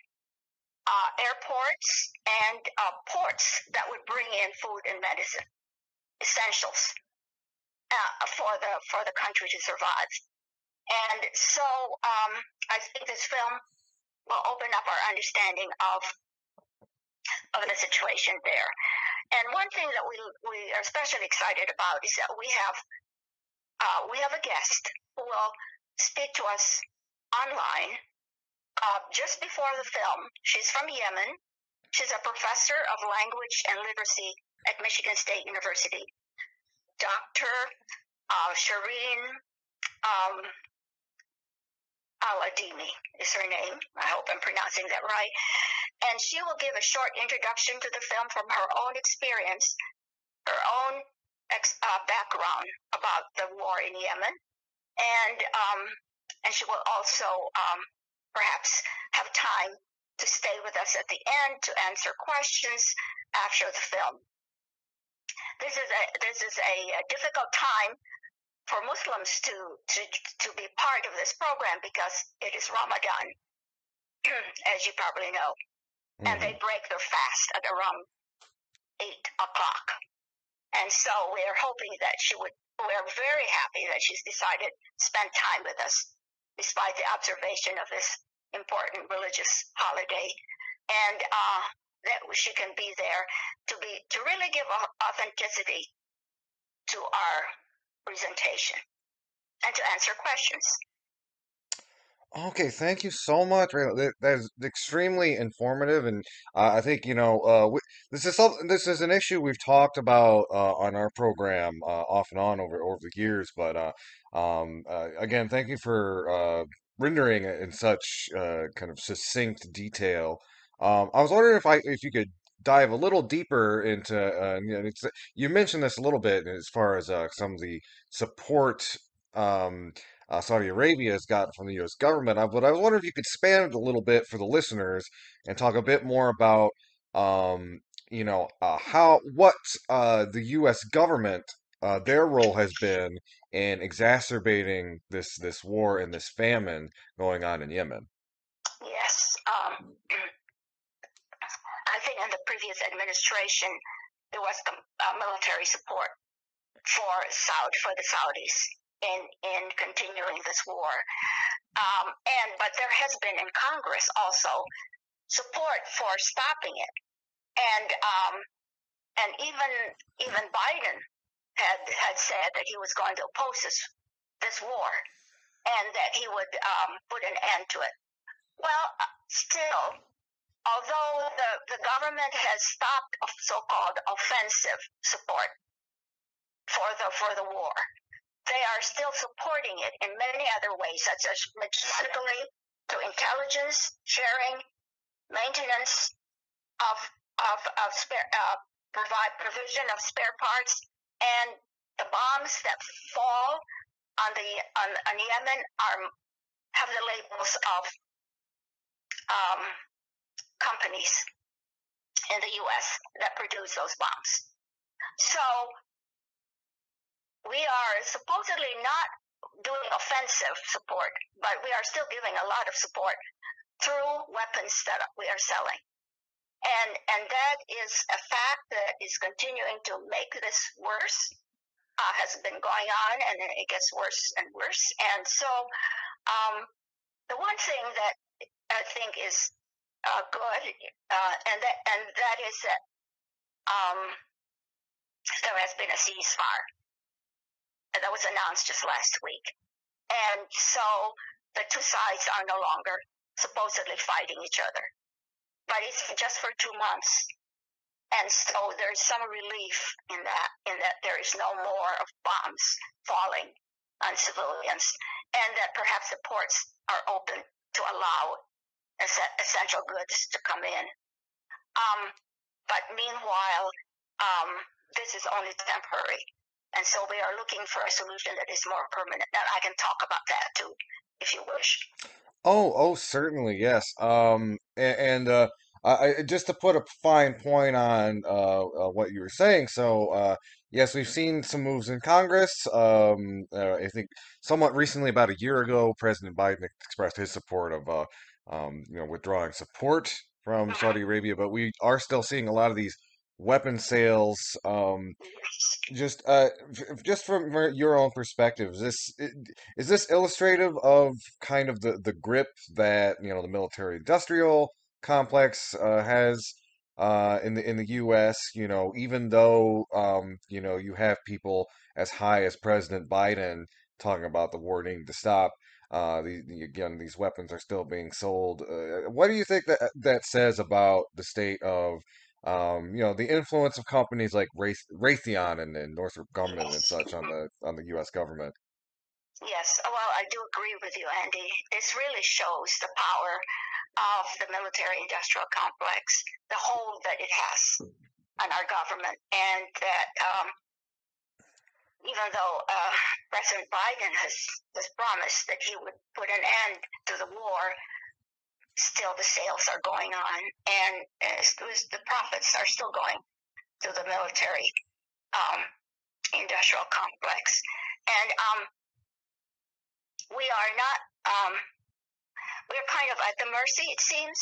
S4: airports and ports that would bring in food and medicine, essentials for the country to survive. And so I think this film will open up our understanding of the situation there. And one thing that we are especially excited about is that we have a guest who will speak to us online just before the film. She's from Yemen. She's a professor of language and literacy at Michigan State University. Dr. Shireen Al-Adimi is her name. I hope I'm pronouncing that right. And she will give a short introduction to the film from her own experience, her own background about the war in Yemen. And she will also perhaps have time to stay with us at the end to answer questions after the film. This is a difficult time for Muslims to be part of this program because it is Ramadan, as you probably know, and they break their fast at around 8 o'clock. And so we are hoping that we are very happy that she's decided to spend time with us, despite the observation of this important religious holiday, and that she can be there to really give authenticity to our presentation and to answer questions.
S5: Okay, thank you so much, Raelyn. That is extremely informative, and I think this is an issue we've talked about on our program off and on over the years. But again, thank you for rendering it in such kind of succinct detail. I was wondering if you could dive a little deeper into you mentioned this a little bit as far as some of the support. Um, Saudi Arabia has gotten from the U.S. government. But I was wondering if you could expand it a little bit for the listeners and talk a bit more about, what the U.S. government, their role has been in exacerbating this war and this famine going on in Yemen.
S4: Yes, I think in the previous administration there was military support for the Saudis in continuing this war. But there has been in Congress also support for stopping it, and even Biden had said that he was going to oppose this war and that he would put an end to it. Well, still, although the government has stopped so-called offensive support for the war, they are still supporting it in many other ways, such as logistically, through intelligence sharing, maintenance of spare, provide provision of spare parts, and the bombs that fall on Yemen have the labels of companies in the U.S. that produce those bombs. So we are supposedly not doing offensive support, but we are still giving a lot of support through weapons that we are selling. And that is a fact that is continuing to make this worse, has been going on, and it gets worse and worse. And so the one thing that I think is good, and that is that there has been a ceasefire that was announced just last week. And so the two sides are no longer supposedly fighting each other. But it's just for 2 months. And so there's some relief in that there is no more of bombs falling on civilians, and that perhaps the ports are open to allow essential goods to come in. But meanwhile, this is only temporary. And so we are looking for a solution that is more permanent. And I can talk about that too, if you wish.
S5: Oh, certainly, yes. Just to put a fine point on what you were saying. So, yes, we've seen some moves in Congress. I think somewhat recently, about a year ago, President Biden expressed his support of, withdrawing support from Saudi Arabia. But we are still seeing a lot of these weapon sales. Just from your own perspective, is this illustrative of kind of the grip that the military industrial complex has in the U.S. Even though you have people as high as President Biden talking about the war needing to stop. Again, these weapons are still being sold. What do you think that says about the state of the influence of companies like Raytheon and Northrop Grumman and such on the U.S. government?
S4: Yes, well, I do agree with you, Andy. This really shows the power of the military-industrial complex, the hold that it has on our government, and that even though President Biden has promised that he would put an end to the war, still the sales are going on, and the profits are still going to the military industrial complex. And we are not, we're kind of at the mercy, it seems,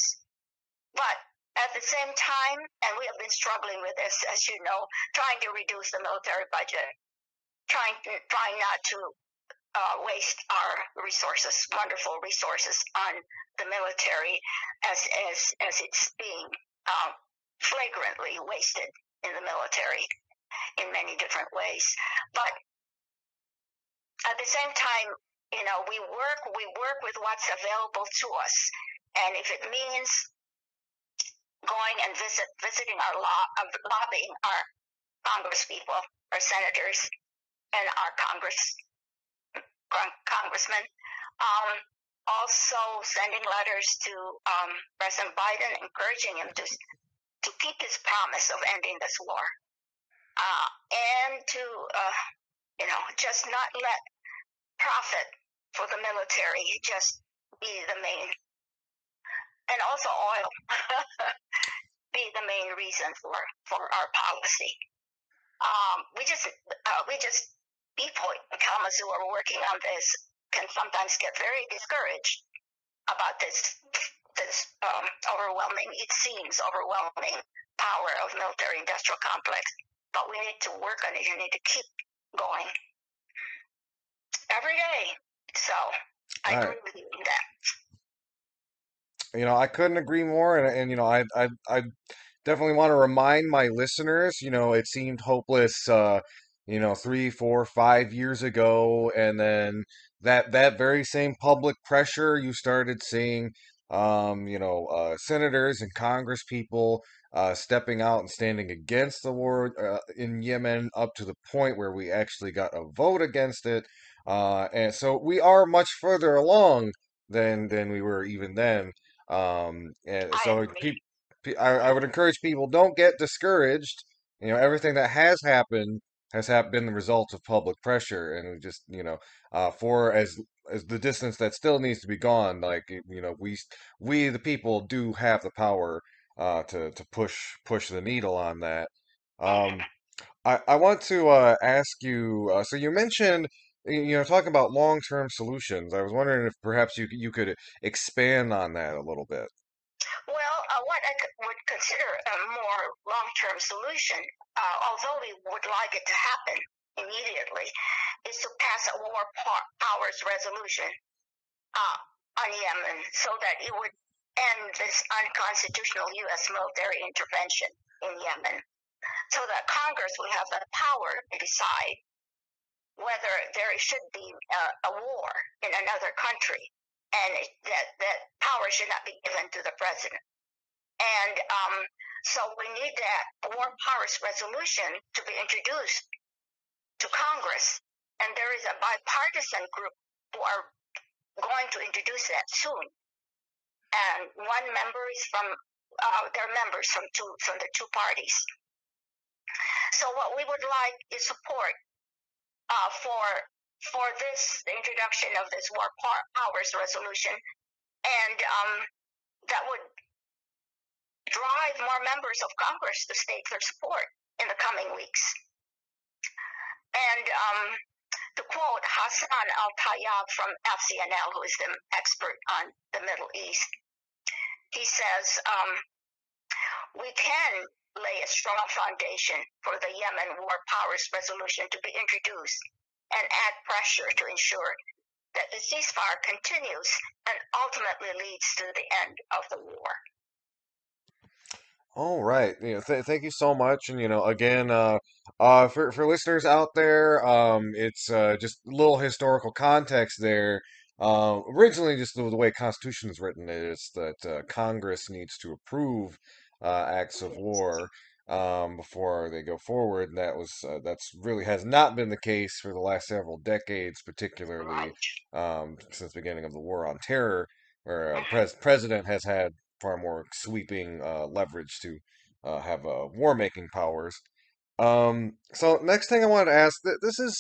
S4: but at the same time, and we have been struggling with this, as you know, trying to reduce the military budget, trying not to waste our resources, wonderful resources, on the military as it's being flagrantly wasted in the military in many different ways. But at the same time, we work with what's available to us, and if it means going and visiting our lobbying our congresspeople, our senators, and our congressmen, also sending letters to President Biden, encouraging him to keep his promise of ending this war, and to just not let profit for the military just be the main, and also oil be the main reason for our policy. We just people in Kalamazoo are working on this can sometimes get very discouraged about this overwhelming, it seems overwhelming power of military industrial complex. But we need to work on it. You need to keep going every day. So I agree with you in that.
S5: I couldn't agree more, and I definitely want to remind my listeners, it seemed hopeless, 3, 4, 5 years ago, and then that very same public pressure, you started seeing, senators and Congress people stepping out and standing against the war in Yemen, up to the point where we actually got a vote against it, and so we are much further along than we were even then. And
S4: I
S5: so
S4: agree.
S5: I would encourage people, don't get discouraged. Everything that has happened been the result of public pressure, and we just, for as the distance that still needs to be gone, like, we the people do have the power to push the needle on that. Um, I want to ask you. So you mentioned, talking about long-term solutions. I was wondering if perhaps you could expand on that a little bit.
S4: Well, what I would consider a more long-term solution, although we would like it to happen immediately, is to pass a war powers resolution on Yemen so that it would end this unconstitutional U.S. military intervention in Yemen, so that Congress would have the power to decide whether there should be a war in another country, and that power should not be given to the president. And so we need that war powers resolution to be introduced to Congress, and there is a bipartisan group who are going to introduce that soon. And one member is from they're members from the two parties. So what we would like is support for the introduction of this war powers resolution, and that would drive more members of Congress to state their support in the coming weeks. And to quote Hassan Al-Tayyab from FCNL, who is the expert on the Middle East, he says, we can lay a strong foundation for the Yemen war powers resolution to be introduced and add pressure to ensure that the ceasefire continues and ultimately leads to the end of the war.
S5: All right. Thank you so much. And again, for listeners out there, it's just a little historical context there. Originally, just the way Constitution is written is that Congress needs to approve acts of war before they go forward. And that's really has not been the case for the last several decades, particularly since the beginning of the War on Terror, where president has had far more sweeping leverage to have war-making powers. So next thing I wanted to ask, this is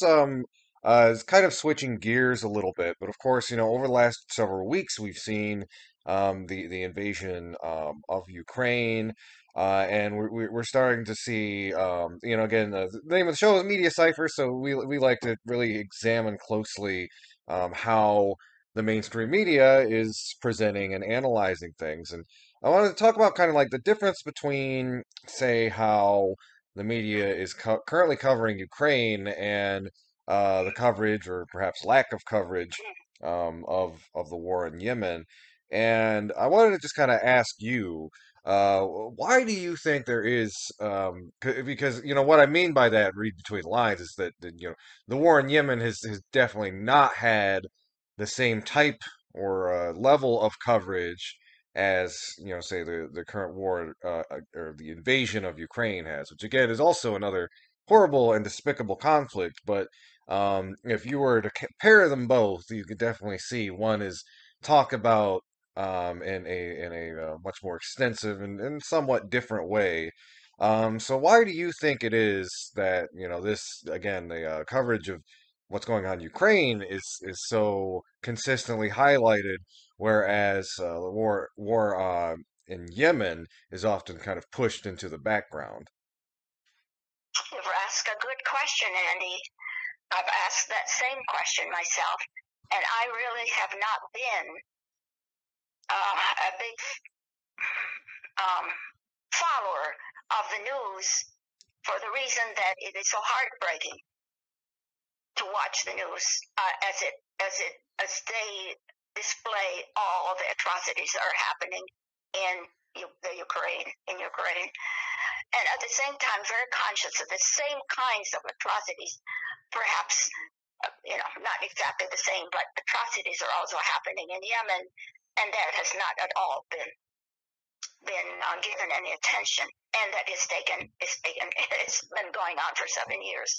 S5: kind of switching gears a little bit, but of course, over the last several weeks, we've seen the invasion of Ukraine, and we're starting to see, again, the name of the show is Media Cyphers, so we like to really examine closely how the mainstream media is presenting and analyzing things. And I wanted to talk about kind of like the difference between, say, how the media is currently covering Ukraine and the coverage or perhaps lack of coverage of the war in Yemen. And I wanted to just kind of ask you, why do you think there is, because, what I mean by that, read between the lines, is that the war in Yemen has definitely not had the same type or level of coverage as, say the current war or the invasion of Ukraine has, which again is also another horrible and despicable conflict. But if you were to compare them both, you could definitely see one is talk about in a much more extensive and somewhat different way. So why do you think it is that this again the coverage of what's going on in Ukraine is so consistently highlighted, whereas the war in Yemen is often kind of pushed into the background?
S4: You've asked a good question, Andy. I've asked that same question myself, and I really have not been a big follower of the news for the reason that it is so heartbreaking to watch the news as they display all the atrocities that are happening in the Ukraine, and at the same time very conscious of the same kinds of atrocities, perhaps not exactly the same, but atrocities are also happening in Yemen, and that has not at all been given any attention, and that it's been going on for 7 years.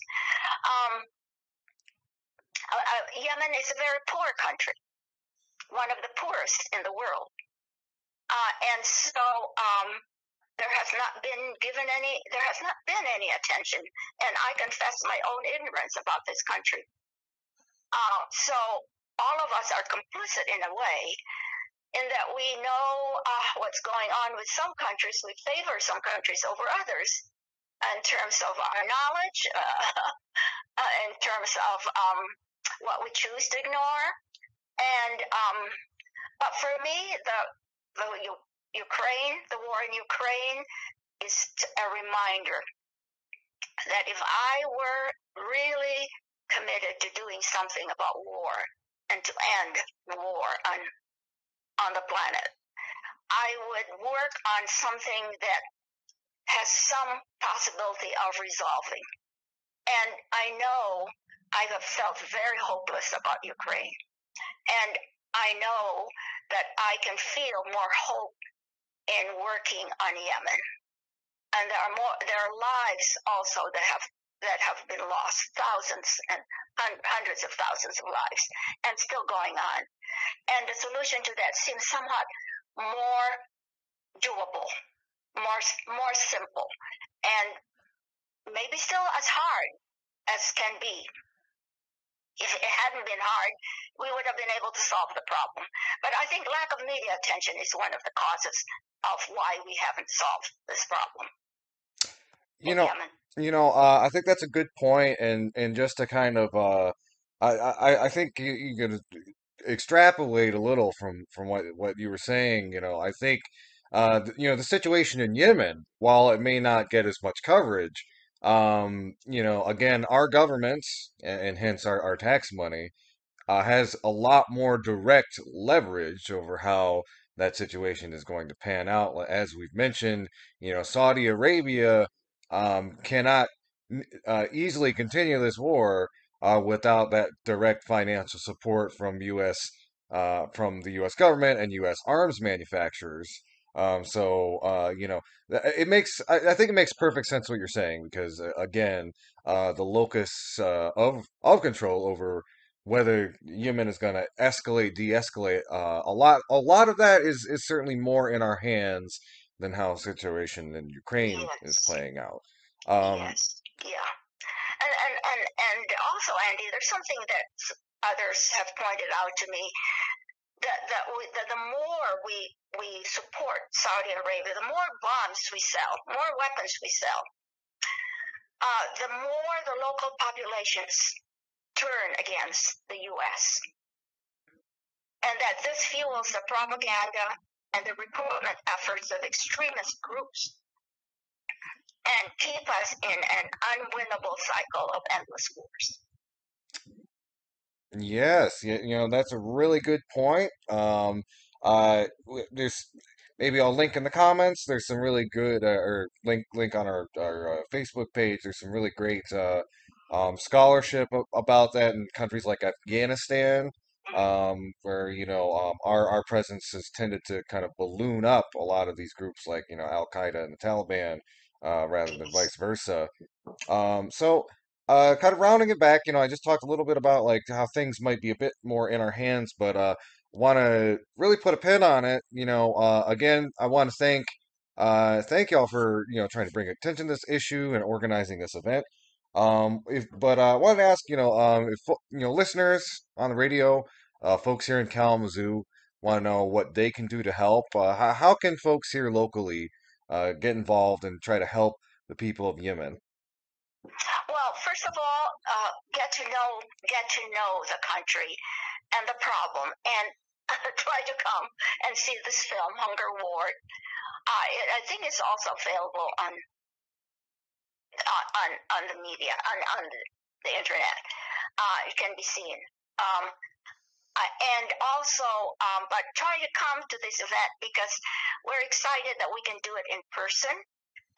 S4: Yemen is a very poor country, one of the poorest in the world, and so there has not been any attention, and I confess my own ignorance about this country. So all of us are complicit in a way, in that we know what's going on with some countries. We favor some countries over others in terms of our knowledge, in terms of what we choose to ignore. And but for me, the war in Ukraine is a reminder that if I were really committed to doing something about war and to end war on the planet, I would work on something that has some possibility of resolving. And I know I have felt very hopeless about Ukraine. And I know that I can feel more hope in working on Yemen. And there are lives also that have been lost, thousands and hundreds of thousands of lives, and still going on. And the solution to that seems somewhat more doable, more simple, and maybe still as hard as can be. If it hadn't been hard, we would have been able to solve the problem. But I think lack of media attention is one of the causes of why we haven't solved this problem in Yemen.
S5: I think that's a good point, and just to kind of, I think you can extrapolate a little from what you were saying. I think, the situation in Yemen, while it may not get as much coverage, again, our governments and hence our tax money has a lot more direct leverage over how that situation is going to pan out. As we've mentioned, Saudi Arabia cannot easily continue this war without that direct financial support from the U.S. government and U.S. arms manufacturers. It makes I think it makes perfect sense what you're saying, because again, the locus of control over whether Yemen is going to escalate, de-escalate, a lot of that is certainly more in our hands than how the situation in Ukraine is
S4: Yes.
S5: playing out.
S4: Yes. Yeah. And also, Andy, there's something that others have pointed out to me, that the more we support Saudi Arabia, the more bombs we sell, more weapons we sell, the more the local populations turn against the U.S. And that this fuels the propaganda and the recruitment efforts of extremist groups and keep us in an unwinnable cycle of endless wars.
S5: Yes, that's a really good point. There's maybe I'll link in the comments. There's some really good or link on our Facebook page. There's some really great scholarship about that in countries like Afghanistan, where our presence has tended to kind of balloon up a lot of these groups like Al Qaeda and the Taliban, rather than
S4: Yes.
S5: vice versa. So, kind of rounding it back, I just talked a little bit about like how things might be a bit more in our hands, but want to really put a pin on it. Again, I want to thank y'all for trying to bring attention to this issue and organizing this event. But I wanted to ask, if listeners on the radio, folks here in Kalamazoo, want to know what they can do to help. How can folks here locally get involved and try to help the people of Yemen?
S4: Well, first of all, get to know the country and the problem, and try to come and see this film, Hunger Ward. I think it's also available on the media on the internet. It can be seen. Um, and also, but try to come to this event because we're excited that we can do it in person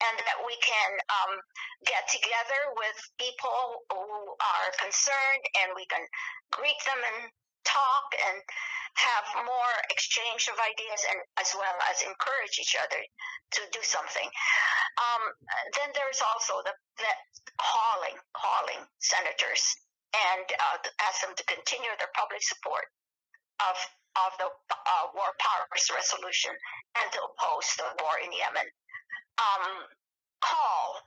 S4: and that we can get together with people who are concerned and we can greet them and talk and have more exchange of ideas and as well as encourage each other to do something. Then there's also the calling senators and ask them to continue their public support of the war powers resolution and to oppose the war in Yemen. Um, call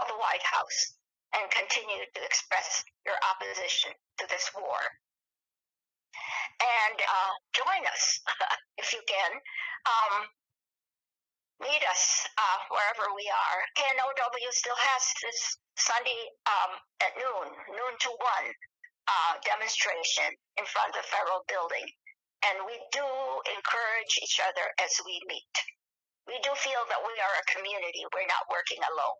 S4: the White House and continue to express your opposition to this war. And join us if you can. Meet us wherever we are. KNOW still has this Sunday at noon to 1 demonstration in front of the federal building. And we do encourage each other as we meet. We do feel that we are a community. We're not working alone.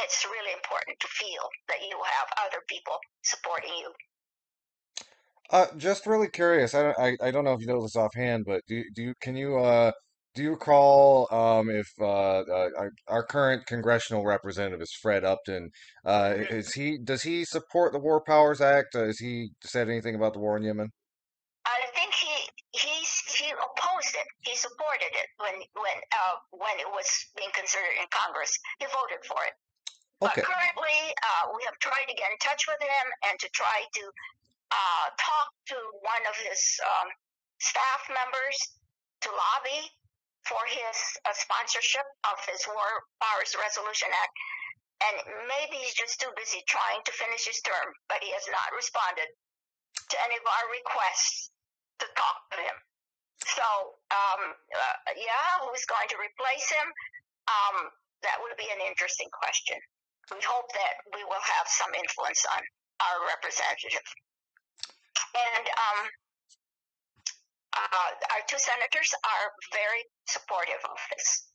S4: It's really important to feel that you have other people supporting you.
S5: Just really curious. I don't know if you know this offhand, but do you recall if our current congressional representative is Fred Upton? Does he support the War Powers Act? Has he said anything about the war in Yemen?
S4: I think he opposed it. He supported it when it was being considered in Congress. He voted for it. But
S5: Okay.
S4: currently, we have tried to get in touch with him and to try to talk to one of his staff members to lobby for his sponsorship of his War Powers Resolution Act. And maybe he's just too busy trying to finish his term, but he has not responded to any of our requests to talk to him. So, who's going to replace him? That would be an interesting question. We hope that we will have some influence on our representative. And our two senators are very supportive of this,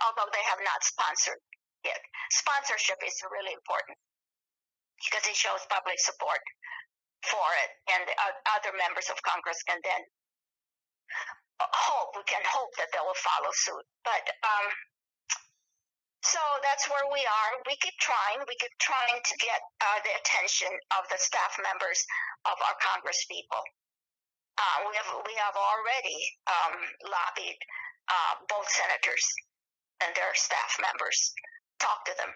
S4: although they have not sponsored yet. Sponsorship is really important because it shows public support for it, and other members of Congress can then we can hope that they will follow suit. But so that's where we are. We keep trying to get the attention of the staff members of our Congress people. We have already lobbied both senators and their staff members. Talk to them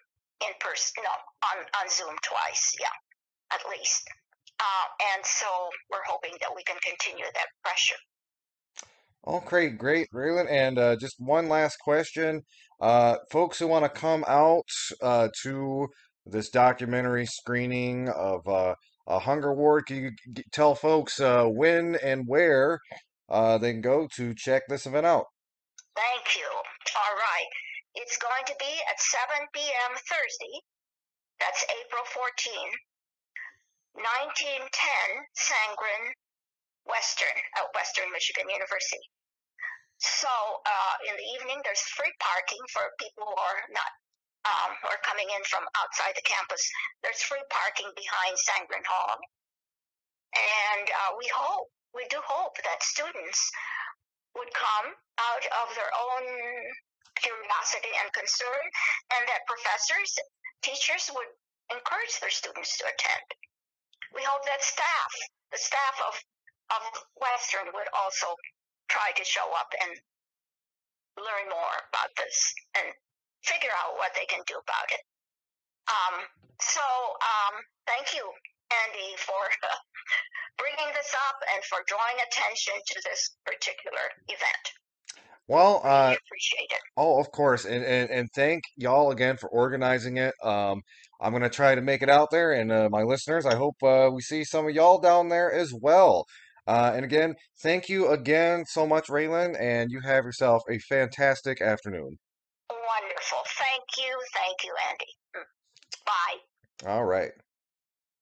S4: in person, on Zoom twice, at least. And so we're hoping that we can continue that pressure.
S5: Oh, great, Raelyn. And just one last question. Folks who want to come out to this documentary screening of Hunger Ward, can you tell folks when and where they can go to check this event out?
S4: Thank you. All right. It's going to be at 7 p.m. Thursday. That's April 14, 1910 Sangren at Western Michigan University. So in the evening, there's free parking for people who are not who are coming in from outside the campus. There's free parking behind Sangren Hall. And we do hope that students would come out of their own curiosity and concern, and that professors, teachers would encourage their students to attend. We hope that the staff of Western would also try to show up and learn more about this and figure out what they can do about it. Thank you, Andy, for bringing this up and for drawing attention to this particular event.
S5: Well,
S4: Really appreciate it.
S5: oh, of course, and thank y'all again for organizing it. I'm gonna try to make it out there, and my listeners, I hope we see some of y'all down there as well. And again, thank you again so much, Raelyn, and you have yourself a fantastic afternoon.
S4: Wonderful. Thank you, Andy. Bye.
S5: All right.